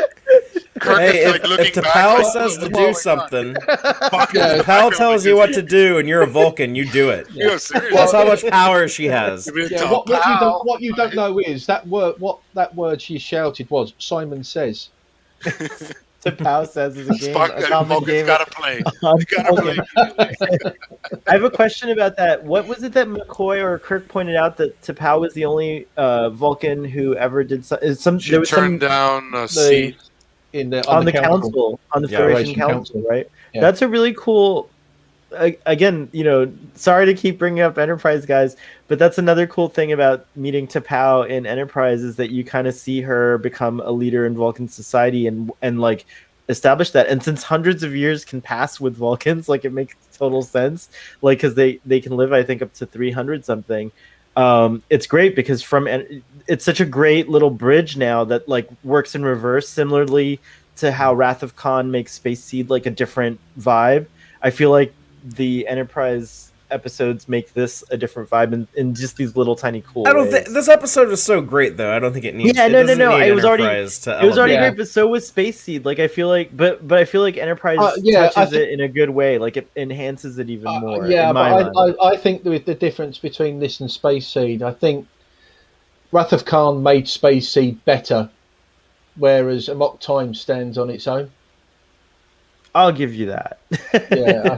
Kirk is looking if T'Pol says to do something, T'Pol tells you what to do, and you're a Vulcan, you do it. Yeah. That's how much power she has. Yeah, what you don't know is that word. What that word she shouted was Simon Says. T'Pau says is a game. Spock, A common Vulcan's game. gotta play. on They gotta play. Vulcan. I have a question about that. What was it that McCoy or Kirk pointed out that T'Pau was the only Vulcan who ever did some? She There was turned some down a The- seat. on the council, on the Federation Federation Council, Council. right? Yeah. That's a really cool. Again, sorry to keep bringing up Enterprise, guys, but that's another cool thing about meeting T'Pau in Enterprise is that you kind of see her become a leader in Vulcan society and like establish that. And since hundreds of years can pass with Vulcans, like it makes total sense, like because they can live, I think, up to 300 something. It's great because it's such a great little bridge now that like works in reverse, similarly to how Wrath of Khan makes Space Seed like a different vibe. I feel like the Enterprise episodes make this a different vibe in just these little tiny cool I don't ways. think this episode was so great though. I don't think it needs. Yeah, it no. doesn't need It was already Enterprise to it was already elevate. great, but so was Space Seed. Like I feel like, but I feel like Enterprise Yeah, I touches think- it in a good way. Like it enhances it even more. Yeah, in my but mind. I think the difference between this and Space Seed, I think Wrath of Khan made Space Seed better, whereas Amok Time stands on its own. I'll give you that. Yeah,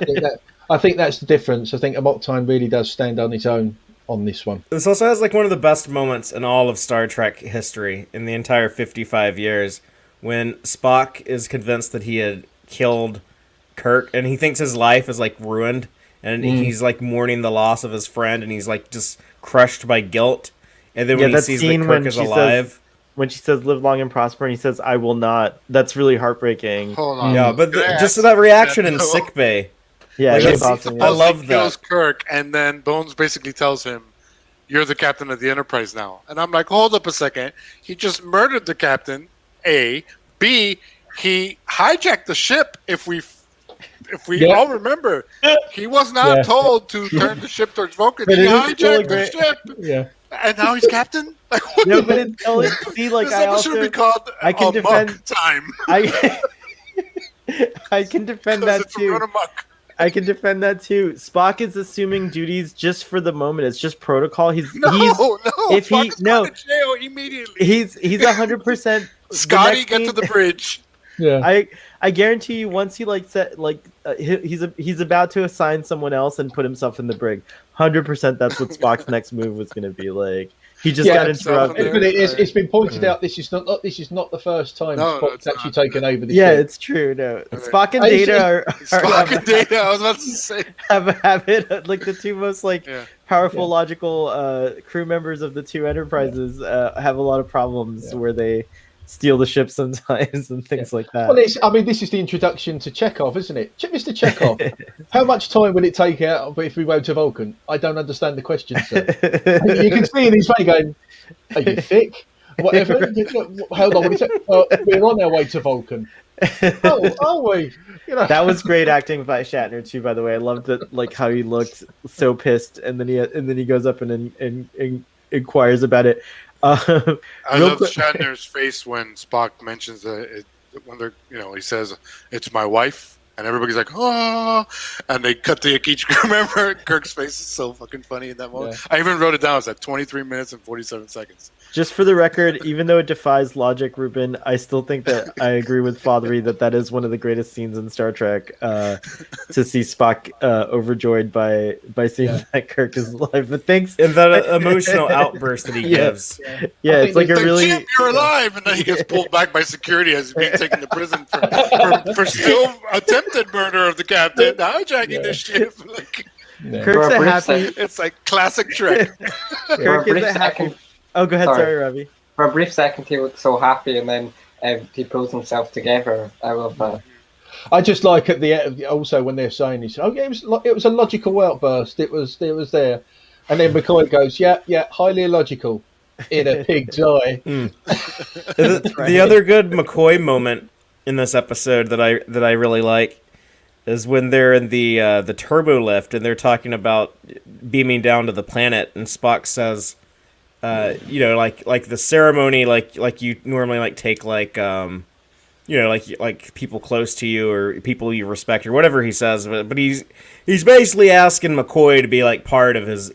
I think that's the difference. I think Amok Time really does stand on its own on this one. This also has like one of the best moments in all of Star Trek history in the entire 55 years when Spock is convinced that he had killed Kirk and he thinks his life is like ruined and he's like mourning the loss of his friend and he's like just crushed by guilt. And then when he that sees scene that when Kirk is she alive. when she says "live long and prosper" and he says "I will not," that's really heartbreaking. Hold on. Yeah, but Can I just ask that reaction in that, though? sickbay. Yeah, Like, that's it's- awesome. I Yeah. love He kills that. Kirk, and then Bones basically tells him, "You're the captain of the Enterprise now." And I'm like, hold up a second. He just murdered the captain. A, B, he hijacked the ship. If we Yeah. all remember, he was not Yeah. told to turn the ship towards Vulcan. But He it is still a hijacked the great- ship, Yeah. and now he's captain. Like, what? No, but it's only see, like This I episode should also be called I can Amok defend- Time. I I can defend Because that it's a too. run amok. I can defend that too. Spock is assuming duties just for the moment. It's just protocol. He's No, if he- Spock is no. going to jail immediately. he's 100%. Scotty, get to the bridge. Yeah. I guarantee you, once he he's about to assign someone else and put himself in the brig. 100%. That's what Spock's next move was going to be like. He just Yeah, got himself in interrupted. there. But it's been pointed out this is not the first time No, Spock's it's actually not. taken over the Yeah, ship. it's true. No, Right. Spock and I Data just- are Spock and Data. I was about to say. have a habit like the two most Yeah. powerful Yeah. logical crew members of the two enterprises have a lot of problems Yeah. where they steal the ship sometimes and things like that. Well, this is the introduction to Chekhov, isn't it? Mr. Chekhov, how much time will it take out if we go to Vulcan? I don't understand the question, sir. You can see in his face going, "Are you thick? Whatever. How long will it take? We're on our way to Vulcan. Oh, are we? You know, That was great acting by Shatner too. By the way, I loved it, like how he looked so pissed, and then he goes up and inquires about it. I Real love quick- Shatner's face when Spock mentions when they're, he says, "It's my wife," and everybody's like, "Oh," and they cut to each crew member. Kirk's face is so fucking funny in that moment. Yeah. I even wrote it down. It's at 23 minutes and 47 seconds. Just for the record, even though it defies logic, Ruben, I still think that I agree with Fathery that is one of the greatest scenes in Star Trek. To see Spock overjoyed by seeing that Kirk is alive. But thanks. And that emotional outburst that he Yeah. gives. Yeah, I it's like think a Like, really. Jim, you're alive, and then he gets pulled back by security as he's being taken to prison for still attempted murder of the captain, hijacking the ship. Like, yeah. Kirk's For a a brief happy. it's like classic Trek. For a Kirk is brief a happy. second, Oh, go ahead. Sorry. Sorry, Robbie. for a brief second, he looked so happy, and then he pulls himself together. I love that. I just like at the also when they're saying this. Oh, yeah, it was a logical outburst. It was there, and then McCoy goes, "Yeah, highly illogical." In a pig's eye. The other good McCoy moment in this episode that I really like is when they're in the turbo lift and they're talking about beaming down to the planet, and Spock says, like the ceremony, like you normally like take like like people close to you or people you respect or whatever he says, but he's basically asking McCoy to be like part of his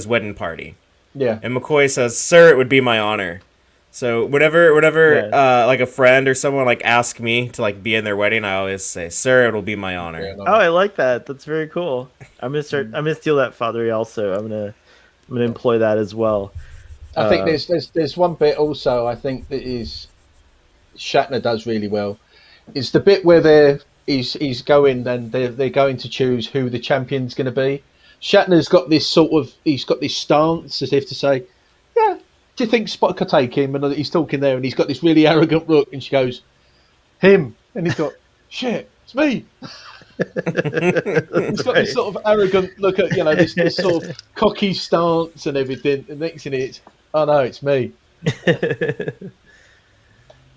wedding party. Yeah. And McCoy says, "Sir, it would be my honor." So whenever Yeah. like a friend or someone like asks me to like be in their wedding, I always say, "Sir, it'll be my Yeah, honor." Oh, I like that. That's very cool. I'm gonna start. I'm gonna steal that, Father. Also, I'm gonna employ that as well. I think Uh, there's one bit also I think that is Shatner does really well. It's the bit where he's going and they're going to choose who the champion's going to be. Shatner's got this sort of he's got this stance as if to say, "Yeah, do you think Spock could take him?" And he's talking there and he's got this really arrogant look, and she goes, "Him," and he's got, "Shit, it's me." He's got this sort of arrogant look at this sort of cocky stance and everything. And next thing it's, "Oh no, it's me."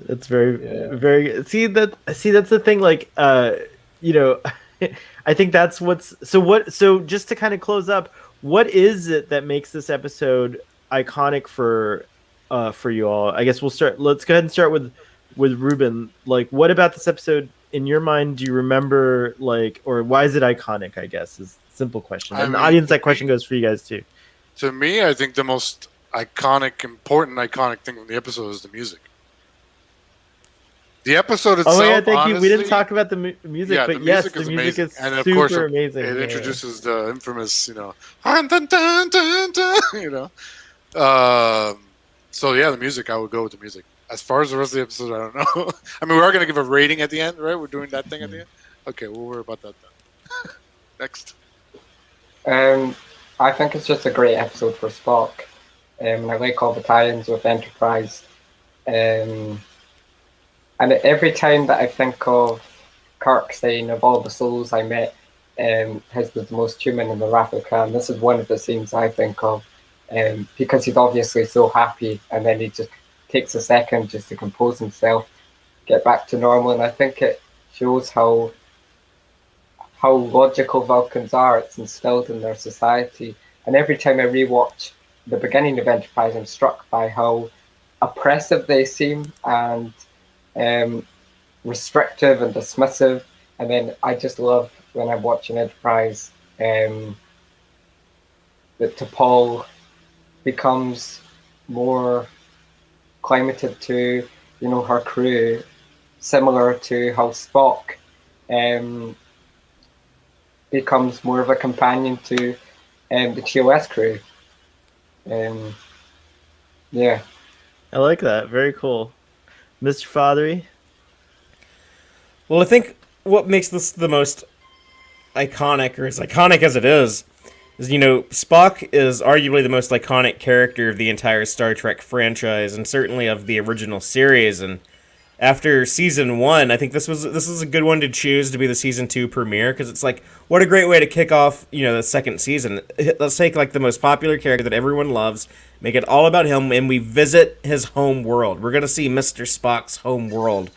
That's very Yeah. very see that's the thing, like you know I think that's what's so just to kind of close up, what is it that makes this episode iconic for you all? I guess let's go ahead and start with Ruben. Like, what about this episode in your mind do you remember, like, or why is it iconic, I guess, is a simple question. I And the mean, audience, that question goes for you guys too. to me, I think the most iconic thing from the episode is the music. The episode itself. Oh yeah, thank honestly, you. We didn't talk about the music, Yeah, but the yes, music the is music amazing, is and of super course, amazing. it Yeah. introduces the infamous, dun, dun, dun, dun, dun, So yeah, the music. I would go with the music. As far as the rest of the episode, I don't know. I mean, we are going to give a rating at the end, right? We're doing that thing at the end. Okay, we'll worry about that then. Next. I think it's just a great episode for Spock. I like all the tie-ins with Enterprise. And every time that I think of Kirk saying, "Of all the souls I met, his was the most human in the Wrath of Khan," this is one of the scenes I think of, because he's obviously so happy, and then he just takes a second just to compose himself, get back to normal, and I think it shows how logical Vulcans are. It's instilled in their society, and every time I rewatch the beginning of Enterprise, I'm struck by how oppressive they seem and restrictive and dismissive. And then I just love when I'm watching Enterprise that T'Pol becomes more climated to her crew, similar to how Spock becomes more of a companion to the TOS crew. Yeah. I like that. Very cool. Mr. Fothery? Well, I think what makes this the most iconic, or as iconic as it is Spock is arguably the most iconic character of the entire Star Trek franchise, and certainly of the original series. And after season 1, I think this was a good one to choose to be the season 2 premiere, because it's like, what a great way to kick off the second season. Let's take like the most popular character that everyone loves, make it all about him, and we visit his home world. We're gonna see Mr. Spock's home world,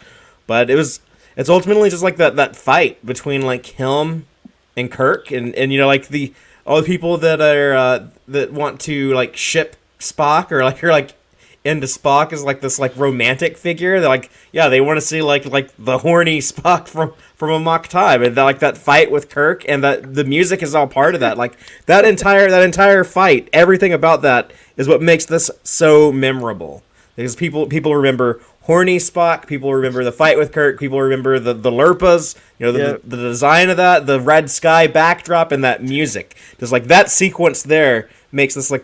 but it's ultimately just like that fight between like him and Kirk, and like all the people that are that want to like ship Spock, or like are like into Spock as like this like romantic figure. They're like, yeah, they want to see like the horny Spock from Amok Time, and like that fight with Kirk, and that the music is all part of that. Like that entire fight, everything about that is what makes this so memorable. Because people remember horny Spock, people remember the fight with Kirk, people remember the Lurpas, the design of that, the red sky backdrop, and that music. Just like that sequence there makes this like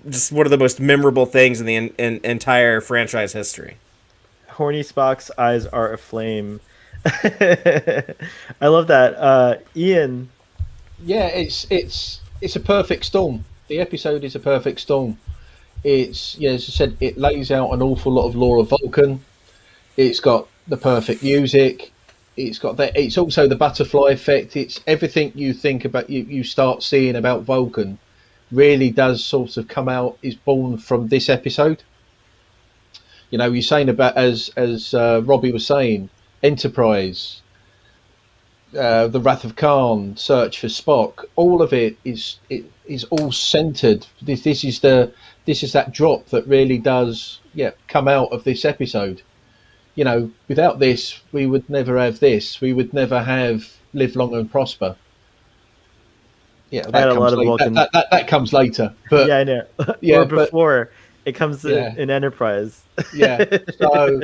just one of the most memorable things in the entire franchise history. Horny Spock's eyes are aflame. I love that. Ian? Yeah, it's a perfect storm. The episode is a perfect storm. It's, as I said, it lays out an awful lot of lore of Vulcan. It's got the perfect music. It's got that. It's also the butterfly effect. It's everything you think about. You start seeing about Vulcan really does sort of come out, is born from this episode. You're saying about, as Robbie was saying, Enterprise, the Wrath of Khan, Search for Spock. All of it is all centered. This is that drop that really does come out of this episode. Without this, we would never have this. We would never have Live Long and Prosper. Yeah, that comes later. That comes later. But yeah, I know. Yeah, or before. It comes Yeah. in Enterprise. Yeah. So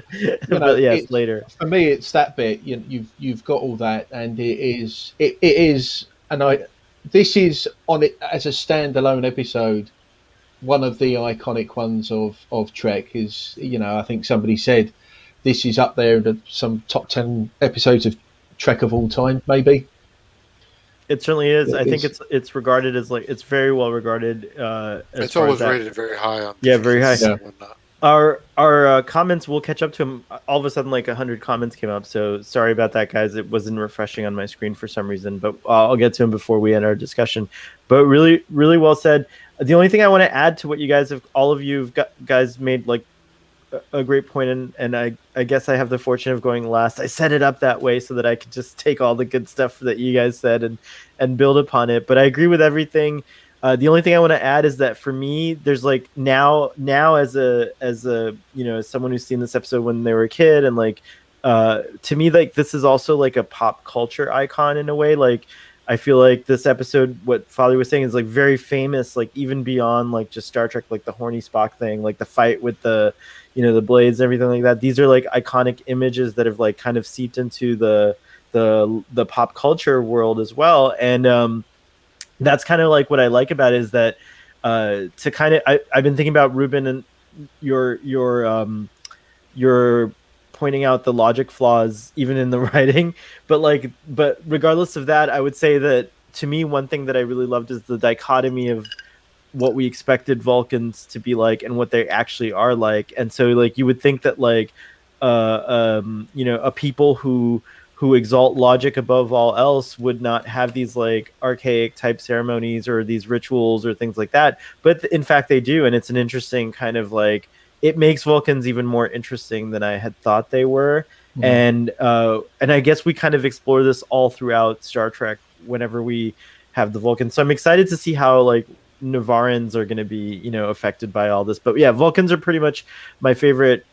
But yes, it's later. for me. It's that bit. You've got all that, and it is. And this is on it as a standalone episode. One of the iconic ones of Trek is, I think somebody said this is up there in some top 10 episodes of Trek of all time, maybe. It certainly is. I think It's it's regarded as like it's very well regarded as It's far as always that. rated very high on Yeah, different very high. lists Yeah. and whatnot. Our comments will catch up to him. All of a sudden, like 100 comments came up. So sorry about that, guys. It wasn't refreshing on my screen for some reason, but I'll get to him before we end our discussion. But really, really well said. The only thing I want to add to what you guys have, all of you guys made like a great point, and I guess I have the fortune of going last. I set it up that way so that I could just take all the good stuff that you guys said and build upon it. But I agree with everything. The only thing I want to add is that for me, there's like now as a as someone who's seen this episode when they were a kid, and like to me, like this is also like a pop culture icon in a way. Like I feel like this episode, what Father was saying, is like very famous, like even beyond like just Star Trek, like the horny Spock thing, like the fight with the the blades and everything like that. These are like iconic images that have like kind of seeped into the pop culture world as well. And that's kind of like what I like about it is that to kind of I've been thinking about Ruben and your pointing out the logic flaws even in the writing, but regardless of that, I would say that to me one thing that I really loved is the dichotomy of what we expected Vulcans to be like and what they actually are like. And so like you would think that like a people who exalt logic above all else would not have these like archaic type ceremonies or these rituals or things like that, but in fact they do. And it's an interesting kind of like it makes Vulcans even more interesting than I had thought they were. And I guess we kind of explore this all throughout Star Trek whenever we have the Vulcans. So I'm excited to see how like Navarans are going to be, affected by all this. But yeah, Vulcans are pretty much my favorite,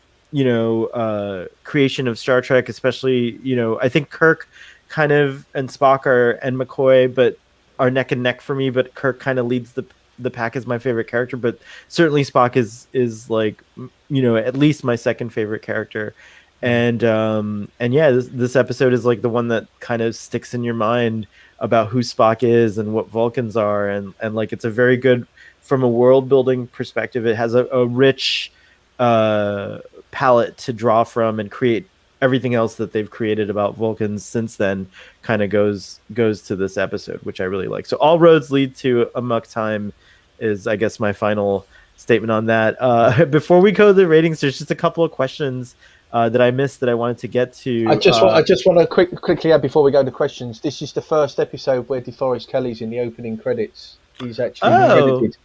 creation of Star Trek, especially, I think Kirk kind of and Spock and McCoy, but are neck and neck for me. But Kirk kind of leads the pack as my favorite character. But certainly Spock is like, at least my second favorite character. And yeah, this episode is like the one that kind of sticks in your mind about who Spock is and what Vulcans are, and like it's a very good from a world building perspective. It has a rich palette to draw from and create everything else that they've created about Vulcans since then. Kind of goes to this episode, which I really like. So all roads lead to Amok Time is, I guess, my final statement on that. Before we go to the ratings, there's just a couple of questions that I missed that I wanted to get to. I just want to quickly add before we go to questions. This is the first episode where DeForest Kelly's in the opening credits. He's actually credited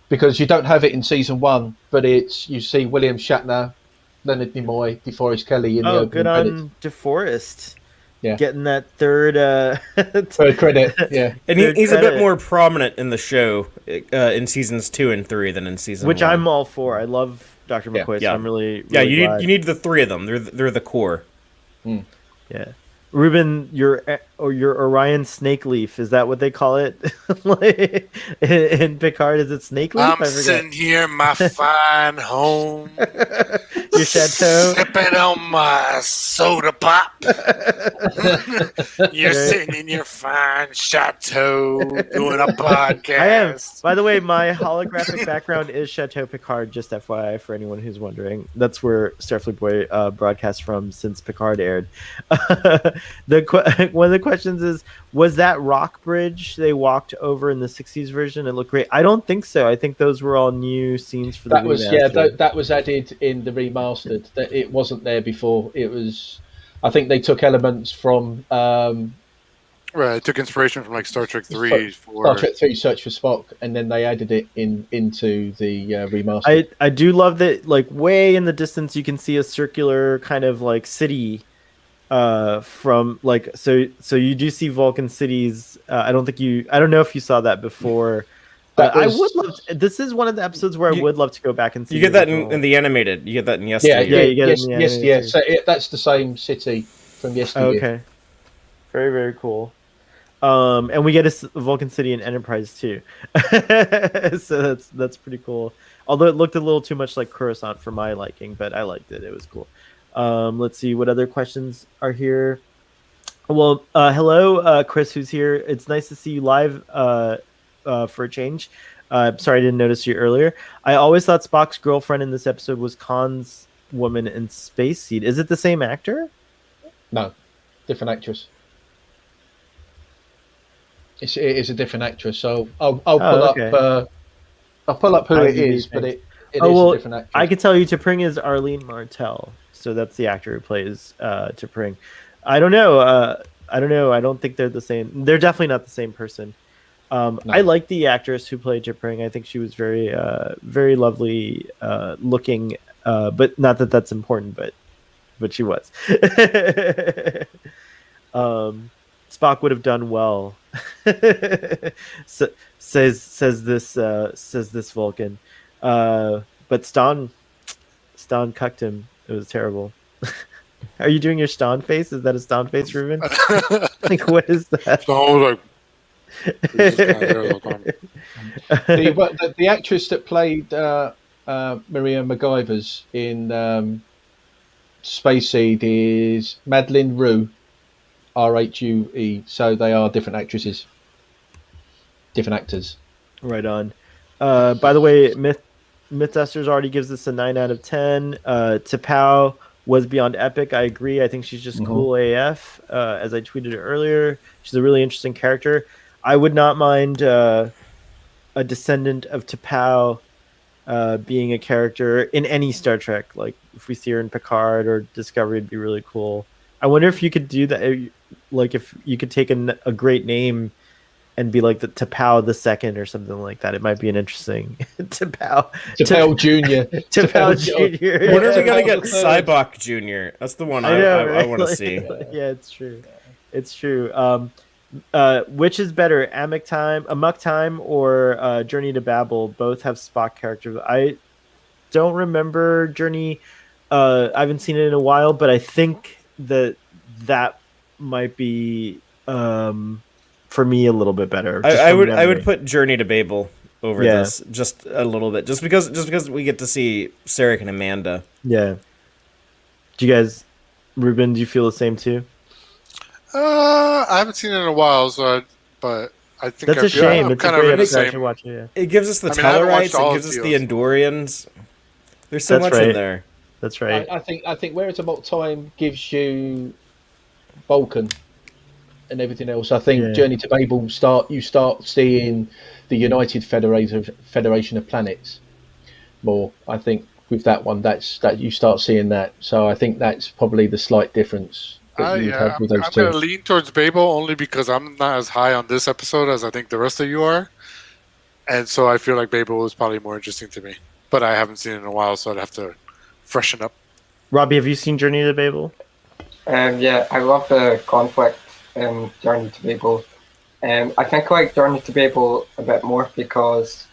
because you don't have it in season 1, but you see William Shatner, Leonard Nimoy, DeForest Kelly in the opening credits. Good on DeForest. Yeah, getting that third third credit. Yeah, and he's a bit more prominent in the show in seasons 2 and 3 than in season 1. Which I'm all for. I love Dr. McCoy, so I'm really you need the 3 of them. They're the core. Yeah. Ruben, your Orion snake leaf, is that what they call it? In Picard, is it snake leaf? I'm sitting here in my fine home. Your chateau. Sipping on my soda pop. You're sitting in your fine chateau doing a podcast. I am. By the way, my holographic background is Chateau Picard, just FYI for anyone who's wondering. That's where Starfleet Boy broadcasts from since Picard aired. One of the questions is, was that rock bridge they walked over in the 60s version? It looked great. I don't think so. I think those were all new scenes for the remastered. That was added in the remastered. That it wasn't there before. It was, I think they took elements from right, took inspiration from like Star Trek 3 Star Trek 3 Search for Spock, and then they added it into the remaster. I do love that, like way in the distance you can see a circular kind of like city from like so you do see Vulcan cities. I don't know if you saw that before. I would love this is one of the episodes where I would love to go back and see. You get that in the animated. You get that in yesterday. Yeah, you get it in the animated. Yes. So that's the same city from yesterday. Okay, very, very cool. And we get a Vulcan city in Enterprise too, so that's pretty cool. Although it looked a little too much like Coruscant for my liking, but I liked it. It was cool. Let's see what other questions are here. Well, hello, Chris, who's here. It's nice to see you live for a change. Sorry I didn't notice you earlier. I always thought Spock's girlfriend in this episode was Khan's woman in Space Seed. Is it the same actor? No, different actress. It is a different actress. So I'll pull up. I'll pull up who it is, but it is a different actress. I could tell you T'Pring is Arlene Martell, so that's the actor who plays T'Pring. I don't know. I don't think they're the same. They're definitely not the same person. No. I like the actress who played T'Pring. I think she was very, very lovely looking. But not that that's important, but she was. Spock would have done well. says this Vulcan. But Stan cucked him. It was terrible. Are you doing your Stan face? Is that a Stan face, Ruben? Like, what is that? The actress that played Maria MacGyver's in Space Seed is Madeleine Roux, Rhue. So they are different actresses, different actors. Right on. By the way, Mythbusters already gives this a 9 out of 10. T'Pau was beyond epic. I agree. I think she's just cool AF. As I tweeted earlier, she's a really interesting character. I would not mind a descendant of T'Pau being a character in any Star Trek. Like if we see her in Picard or Discovery, it'd be really cool. I wonder if you could do that. Like if you could take a great name and be like the T'Pau the second or something like that. It might be an interesting T'Pau Jr. T'Pau Jr. When are we gonna get Cybok Jr.? That's the one I want to see. Yeah, it's true. It's true. Which is better, Amok Time, or Journey to Babel? Both have Spock characters. I don't remember Journey. I haven't seen it in a while, but I think that might be for me a little bit better. I would put Journey to Babel over this just a little bit, just because we get to see Sarek and Amanda. Yeah. Do you guys, Ruben? Do you feel the same too? I haven't seen it in a while, but I think that's a shame. It's kind a of great to watch it. Yeah. It gives us the Tellarites. It gives us the Endorians. There's so much in there. That's right. I think whereas Amok Time gives you Vulcan and everything else, I think Journey to Babel you start seeing the United Federation of Planets more. I think with that one, that you start seeing that. So I think that's probably the slight difference. I'm going to lean towards Babel only because I'm not as high on this episode as I think the rest of you are. And so I feel like Babel is probably more interesting to me. But I haven't seen it in a while, so I'd have to freshen up. Robbie, have you seen Journey to Babel? Yeah, I love the conflict in Journey to Babel. I think I like Journey to Babel a bit more because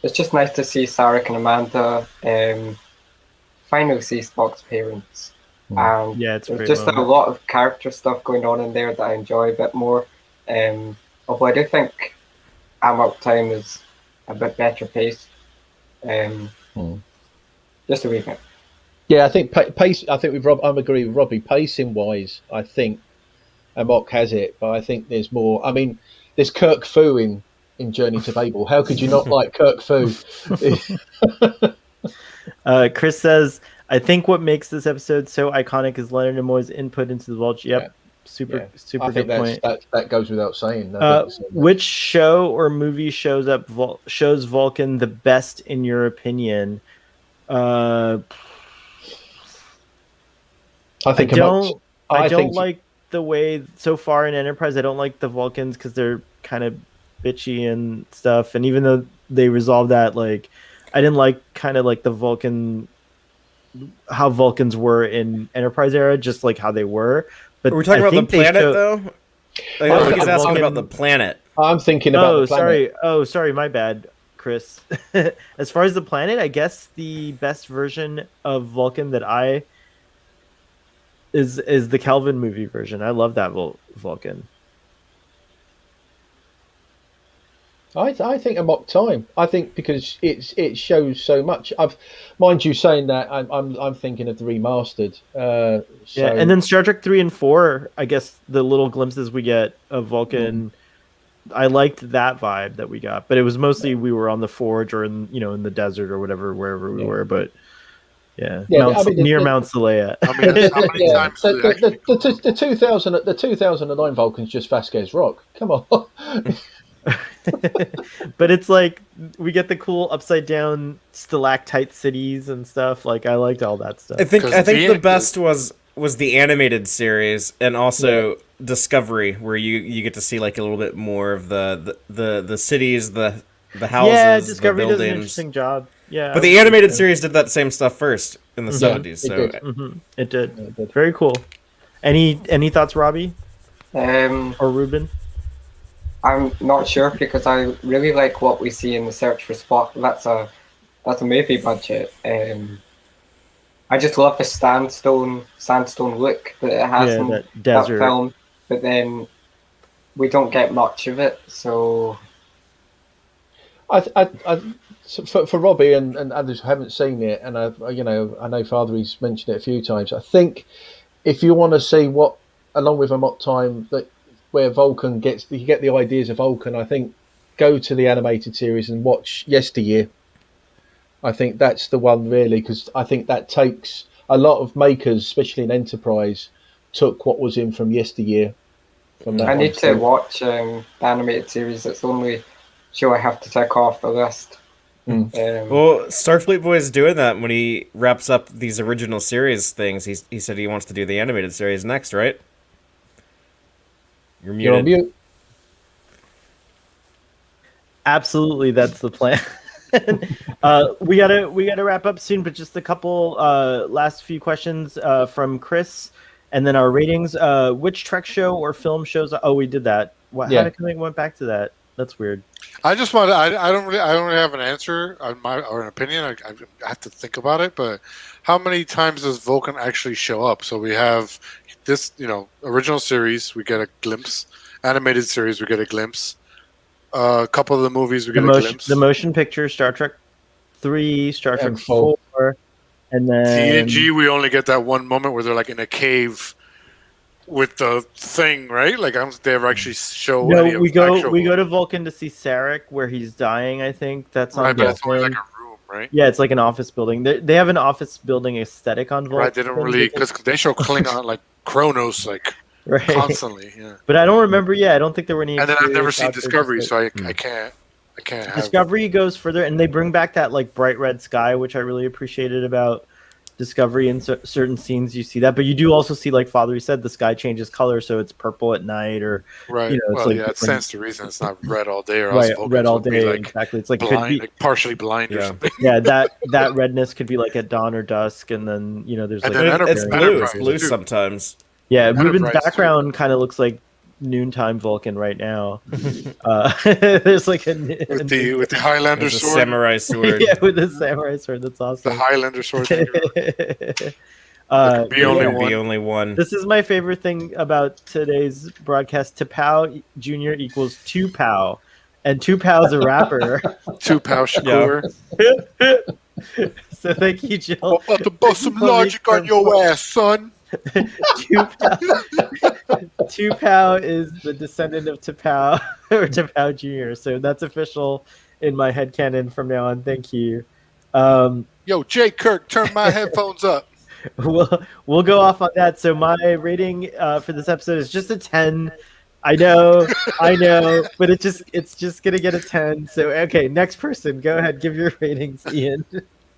it's just nice to see Sarek and Amanda finally see Spock's parents. And it's there's just a lot of character stuff going on in there that I enjoy a bit more. Although I do think Amok Time is a bit better paced. Just a wee bit. Yeah, I think pace. I think I'm agree with Robbie. Pacing wise, I think Amok has it, but I think there's more. I mean, there's Kirk Fu in Journey to Babel. How could you not like Kirk Fu? Chris says, I think what makes this episode so iconic is Leonard Nimoy's input into the Vulture. Yep, super I think good point. That goes without saying. Which show or movie shows Vulcan the best in your opinion? I don't like the way so far in Enterprise. I don't like the Vulcans because they're kind of bitchy and stuff. And even though they resolved that, like, I didn't like kind of like the how Vulcans were in Enterprise era, just like how they were. But we're talking about the planet, though. I think he's asking about the planet. I'm thinking about the planet. Sorry, my bad, Chris. As far as the planet, I guess the best version of Vulcan that is the Kelvin movie version. I love that Vulcan. I think Amok Time. I think because it shows so much. Mind you, saying that I'm thinking of the remastered. Yeah, and then Star Trek 3 and 4. I guess the little glimpses we get of Vulcan. I liked that vibe that we got, but it was mostly we were on the forge or in the desert or whatever wherever we were. But near Mount Saleya. How many times did they actually the 2009 Vulcan's just Vasquez Rock. Come on. But it's like we get the cool upside down stalactite cities and stuff. Like I liked all that stuff. I think the best was the animated series and also Discovery, where you get to see like a little bit more of the cities, the houses, yeah, Discovery the does buildings. an interesting job. Yeah, but the animated series did that same stuff first in the 70s. So it did. Very cool. Any thoughts, Robbie? Or Ruben? I'm not sure because I really like what we see in the Search for Spock. That's a movie budget. I just love the sandstone look that it has in that film, but then we don't get much of it. So, for Robbie and others who haven't seen it, and I know Father's mentioned it a few times. I think if you want to see what, along with Amok Time, that where Vulcan you get the ideas of Vulcan, I think go to the animated series and watch Yesteryear. I think that's the one really, because I think that takes a lot of makers, especially in Enterprise, took what was in from Yesteryear. I need to watch the animated series. It's the only show I have to check off the list. Well, Starfleet Boy is doing that when he wraps up these original series things. He said he wants to do the animated series next, right? You're muted. You're on mute. Absolutely, that's the plan. We gotta wrap up soon, but just a couple last few questions from Chris, and then our ratings. Which Trek show or film shows? Oh, we did that. How did we went back to that? That's weird. I just want. I don't really have an answer or an opinion. I have to think about it. But how many times does Vulcan actually show up? So we have this, original series. We get a glimpse. Animated series. We get a glimpse. A couple of the movies we get a glimpse. The motion picture, Star Trek 3, Star Trek 4, and then TNG. We only get that one moment where they're like in a cave with the thing, right? Like, they ever actually show. No, we go to Vulcan to see Sarek where he's dying. I think that's on. Right, but it's only like a room, right? Yeah, it's like an office building. They have an office building aesthetic on Vulcan. Right, they don't really, because they show Klingon like Kronos, like. Right. Constantly, yeah. But I don't remember. Yeah, I don't think there were any. And then I've never seen Discovery, so I can't. Discovery goes further, and they bring back that like bright red sky, which I really appreciated about Discovery. In certain scenes, you see that, but you do also see, like Father said, the sky changes color, so it's purple at night, or right. It stands to reason it's not red all day, or right, else red all day. Like exactly, it's like blind, like partially blind or something. Yeah, that redness could be like at dawn or dusk, and then there's and like it's blue. It's blue sometimes. Yeah, Ruben's background kind of looks like noontime Vulcan right now. There's like with the Highlander sword, samurai sword. Yeah, with the samurai sword. That's awesome. The Highlander sword. Be only one. This is my favorite thing about today's broadcast. T'Pau Jr. equals 2Pow, and 2Pow's a rapper. 2Pow Shakur. So thank you, Jill. I'm about to bust some logic on your ass, son. 2Pow is the descendant of T'Pau or T'Pau Jr. So that's official in my headcanon from now on. Thank you. Yo, Jay Kirk, turn my headphones up. We'll go off on that. So my rating for this episode is just a 10. I know, but it's just gonna get a 10. So okay, next person, go ahead, give your ratings, Ian.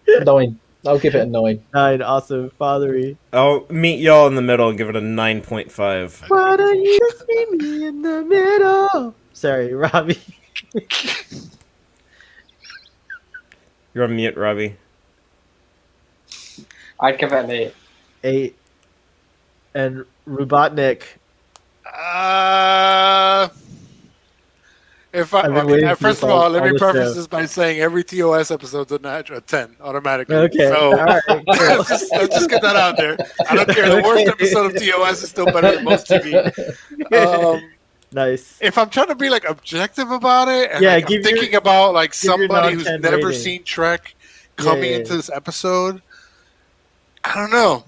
9. I'll give it a 9. 9, awesome. Fathery. I'll meet y'all in the middle and give it a 9.5. Why don't you just meet me in the middle? Sorry, Robbie. You're on mute, Robbie. I'd give it an 8. 8. And Rubotnik. First of all, let me preface this by saying every TOS episode's a 10 automatically. Okay. So all right, cool. let's just get that out there. I don't care. The worst episode of TOS is still better than most TV. Nice. If I'm trying to be like objective about it, and Yeah, like, I'm give thinking your- about like your somebody who's non-10 never rating. seen Trek coming Yeah. into this episode, I don't know.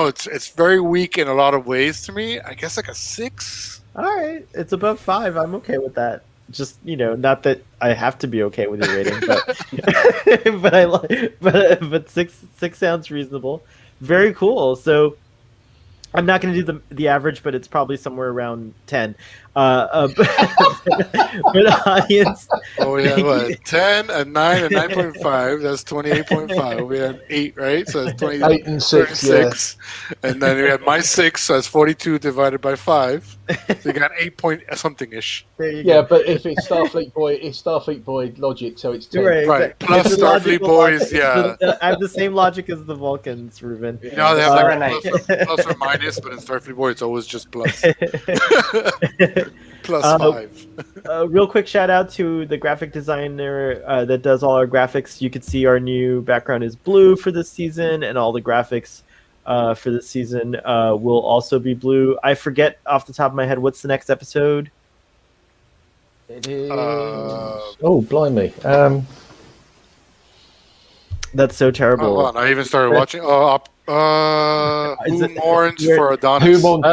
It's very weak in a lot of ways to me. I guess like a 6. All right, it's above 5. I'm okay with that. Just not that I have to be okay with your rating, but but six sounds reasonable. Very cool. So I'm not going to do the average, but it's probably somewhere around 10. But audience, Oh, we had thank what? you. 10, a 9, a 9.5. That's 28.5. We had 8, right? So that's 20, 8 and 6, 36. And then we had my 6, so that's 42 divided by 5. So you got 8 point something ish. There you Yeah, go. but if it's Starfleet Boy, it's Starfleet Boy logic, so it's 10. Right. but Plus it's a Starfleet logical Boys, logic. yeah. I have the same logic as the Vulcans, Ruben. You know, they have like Nice. plus or minus, but in Starfleet Boy, it's always just plus. Plus 5. Real quick shout out to the graphic designer that does all our graphics. You can see our new background is blue for this season, and all the graphics for this season will also be blue. I forget off the top of my head what's the next episode. It is... Uh, oh, blimey. That's so terrible. Hold on, I even started watching. Is Who it- mourns you're- for Adonis? Who mourns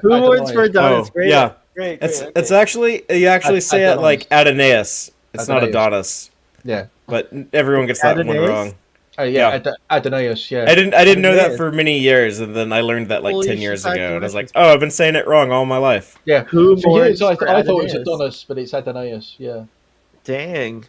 Who mourns for Adonis? Oh, Great. yeah. Great. It's okay. it's actually you actually say it like Adonais. It's not Adonais. Adonis, Yeah. but everyone gets that one Adonais? wrong. Yeah, Adonais, yeah. I didn't know that Adonais. for many years, and then I learned that like Holy 10 years shit, ago, and I was like, congratulations. oh, I've been saying it wrong all my life. Yeah. Who For mourns years, I for thought it was Adonais? Adonis, but it's Adonais, yeah. Dang.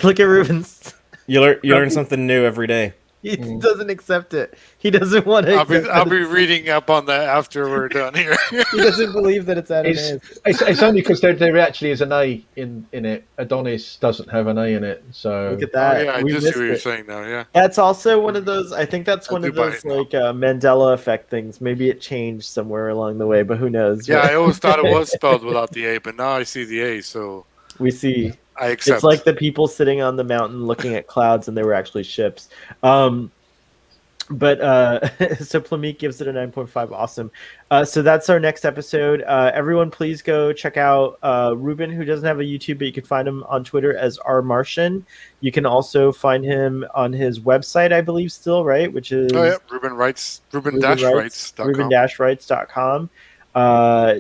Look at Ruben's. You learn something new every day. He doesn't accept it. He doesn't want to. I'll be reading up on that after we're done here. He doesn't believe that it's Adonais. It's only because there actually is an A in it. Adonis doesn't have an A in it, so... Look at that. Yeah, I We just missed see what you're it. saying now. Yeah. That's also one of those. I think that's I one do of buy those it now. like Mandela effect things. Maybe it changed somewhere along the way, but who knows? Yeah, I always thought it was spelled without the A, but now I see the A, so We see. I accept. It's like the people sitting on the mountain looking at clouds, and they were actually ships. But so Plamik gives it a 9.5. Awesome. So that's our next episode. Everyone, please go check out Ruben, who doesn't have a YouTube, but you can find him on Twitter as R Martian. You can also find him on his website, I believe, still, right? Which is Ruben-Writes.com. Ruben-Writes.com.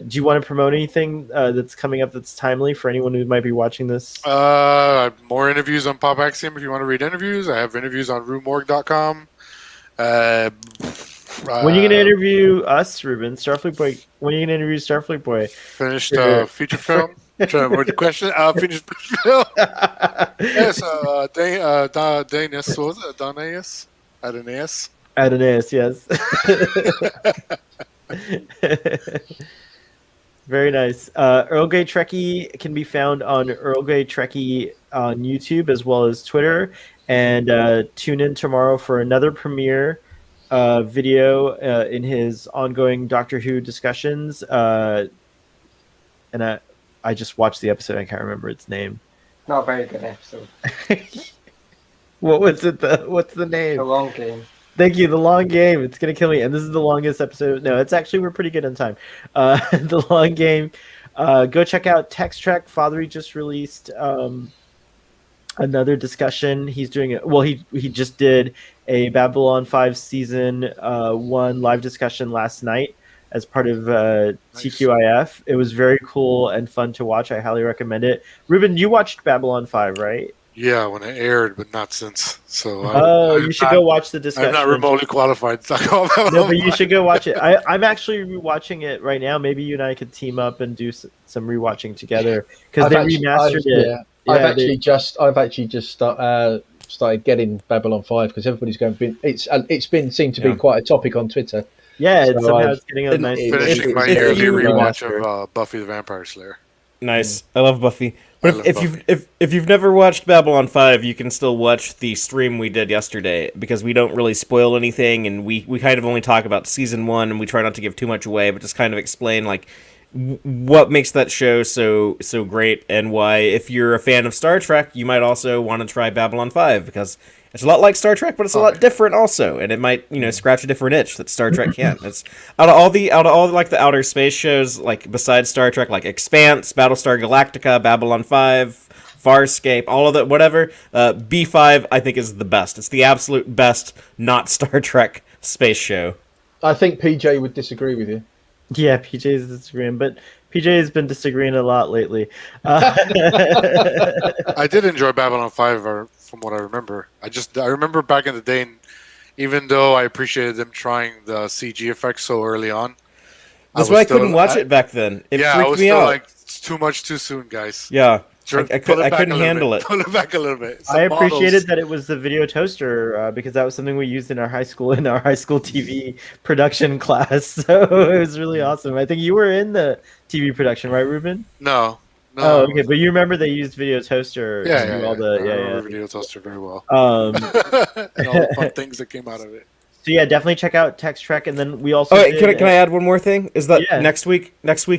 Do you want to promote anything that's coming up that's timely for anyone who might be watching this? More interviews on Pop Axiom if you want to read interviews. I have interviews on RueMorgue.com. When are you going to interview us, Ruben? Starfleet Boy. When are you going to interview Starfleet Boy? Finished feature film. Trying to avoid the question. Finished film. Yes, Danis, what was it? Adonais? Adonais, yes. Very nice. Earl Grey Trekkie can be found on Earl Grey Trekkie on YouTube as well as Twitter. And tune in tomorrow for another premiere video in his ongoing Doctor Who discussions. And I just watched the episode. I can't remember its name. Not a very good episode. What was it? What's the name? The Long Game. Thank you. The Long Game. It's gonna kill me. And this is the longest episode. No, it's actually we're pretty good on time. The Long Game. Go check out Text Trek. Fathery just released another discussion. He's doing it. Well, he just did a Babylon 5 season 1 live discussion last night as part of TQIF. It was very cool and fun to watch. I highly recommend it. Ruben, you watched Babylon 5, right? Yeah, when it aired, but not since. So you should go watch the discussion. I'm not remotely qualified to talk about No, but you should go watch it. I'm actually rewatching it right now. Maybe you and I could team up and do some rewatching together because they remastered it. I've actually just started getting Babylon 5 because everybody's going. It's been seemed to be quite a topic on Twitter. Yeah, So somehow it's getting a nice. Finishing my if yearly you- rewatch of Buffy the Vampire Slayer. Nice. I love Buffy. But I love if Buffy. if you've never watched Babylon 5, you can still watch the stream we did yesterday because we don't really spoil anything, and we kind of only talk about season 1, and we try not to give too much away, but just kind of explain like what makes that show so great, and why, if you're a fan of Star Trek, you might also want to try Babylon 5, because it's a lot like Star Trek, but it's a lot different also, and it might, scratch a different itch that Star Trek can't. It's out of all like the outer space shows, like besides Star Trek, like Expanse, Battlestar Galactica, Babylon 5, Farscape, all of that, whatever. B5, I think, is the best. It's the absolute best, not Star Trek space show. I think PJ would disagree with you. Yeah, PJ's disagreeing, but PJ has been disagreeing a lot lately. I did enjoy Babylon 5, from what I remember. I remember back in the day, and even though I appreciated them trying the CG effects so early on. That's why I couldn't watch it back then. It freaked me out. Like, it's too much too soon, guys. Yeah. I couldn't handle it. Pull it back a little bit. I appreciated that it was the video toaster because that was something we used in our high school TV production class. So it was really awesome. I think you were in the TV production, right, Ruben? No. Oh, okay. But you remember they used video toaster? I remember video toaster very well. And all the fun things that came out of it. So yeah, definitely check out Tex Trek, and then we also. Can I add one more thing? Is that next week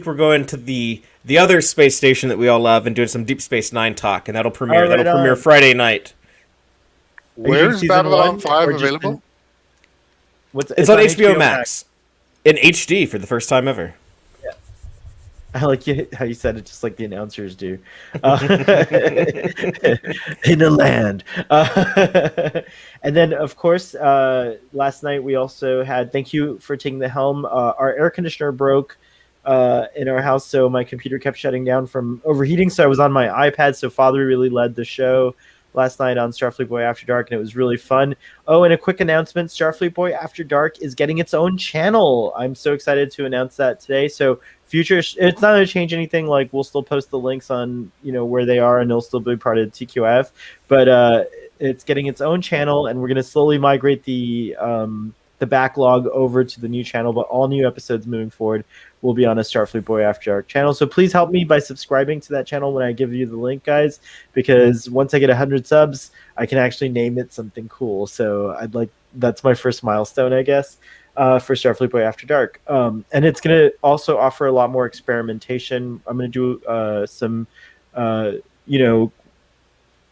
we're going to the other space station that we all love and doing some Deep Space Nine talk, and that'll premiere Friday night. Where's Babylon 5 available? It's on HBO Max in HD for the first time ever. Yeah. I like how you said it just like the announcers do. In the land. And then, of course, last night we also had, thank you for taking the helm. Our air conditioner broke in our house, so my computer kept shutting down from overheating. So I was on my iPad, so Father really led the show last night on Starfleet Boy After Dark, and it was really fun. Oh, and a quick announcement, Starfleet Boy After Dark is getting its own channel. I'm so excited to announce that today. So future, it's not going to change anything. Like, we'll still post the links on, where they are, and they'll still be part of TQF. But it's getting its own channel, and we're going to slowly migrate the backlog over to the new channel. But all new episodes moving forward will be on a Starfleet Boy After Dark channel. So please help me by subscribing to that channel when I give you the link, guys, because once I get 100 subs, I can actually name it something cool. So that's my first milestone, I guess, for Starfleet Boy After Dark. And it's going to also offer a lot more experimentation. I'm going to do some,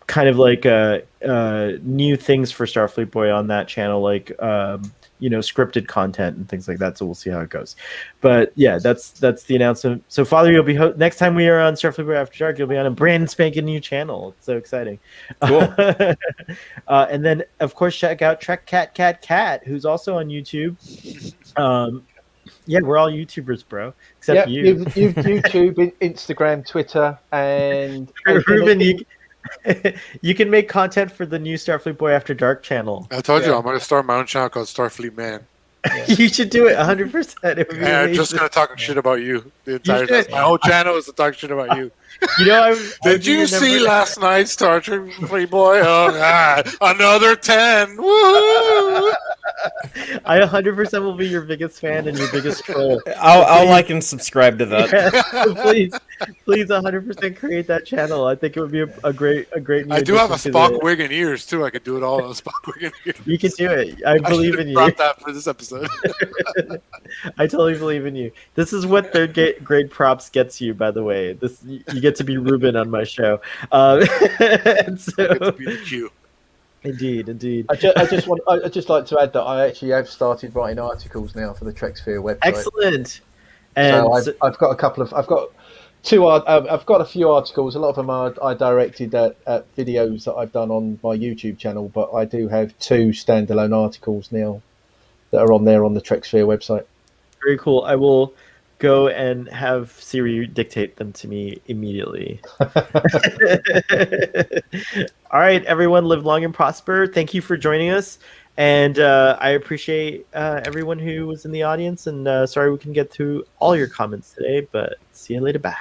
kind of like new things for Starfleet Boy on that channel, like scripted content and things like that. So we'll see how it goes. But yeah, that's the announcement. So Father, you'll be next time we are on Starfleet Boy After Dark, you'll be on a brand spanking new channel. It's so exciting. Cool. And then of course check out Trek Cat, who's also on YouTube. Yeah, we're all YouTubers, bro. Except you. You've YouTube, Instagram, Twitter, and Ruben, you can make content for the new Starfleet Boy After Dark channel. I told you I'm going to start my own channel called Starfleet Man. You should do it 100%. It would be I'm just going to talk shit about you the entire time. My whole channel is to talk shit about you. Did you see last night's Star Trek Boy? Oh God, another 10! Woo! I 100% will be your biggest fan and your biggest troll. I'll like and subscribe to that. Yeah, please 100% create that channel. I think it would be a great. I do have a Spock wig and ears too. I could do it all on a Spock wig and ears. You can do it. I believe in you. Brought that for this episode. I totally believe in you. This is what third grade props gets you. By the way, you get to be Ruben on my show. And so, I get to be the Q. Indeed. I just like to add that I actually have started writing articles now for the TrekSphere website. Excellent. And so I've got a few articles. A lot of them I directed at videos that I've done on my YouTube channel, but I do have 2 standalone articles now that are on there on the TrekSphere website. Very cool. I will go and have Siri dictate them to me immediately. All right, everyone, live long and prosper. Thank you for joining us. And I appreciate everyone who was in the audience. And sorry we couldn't get through all your comments today, but see you later. Bye.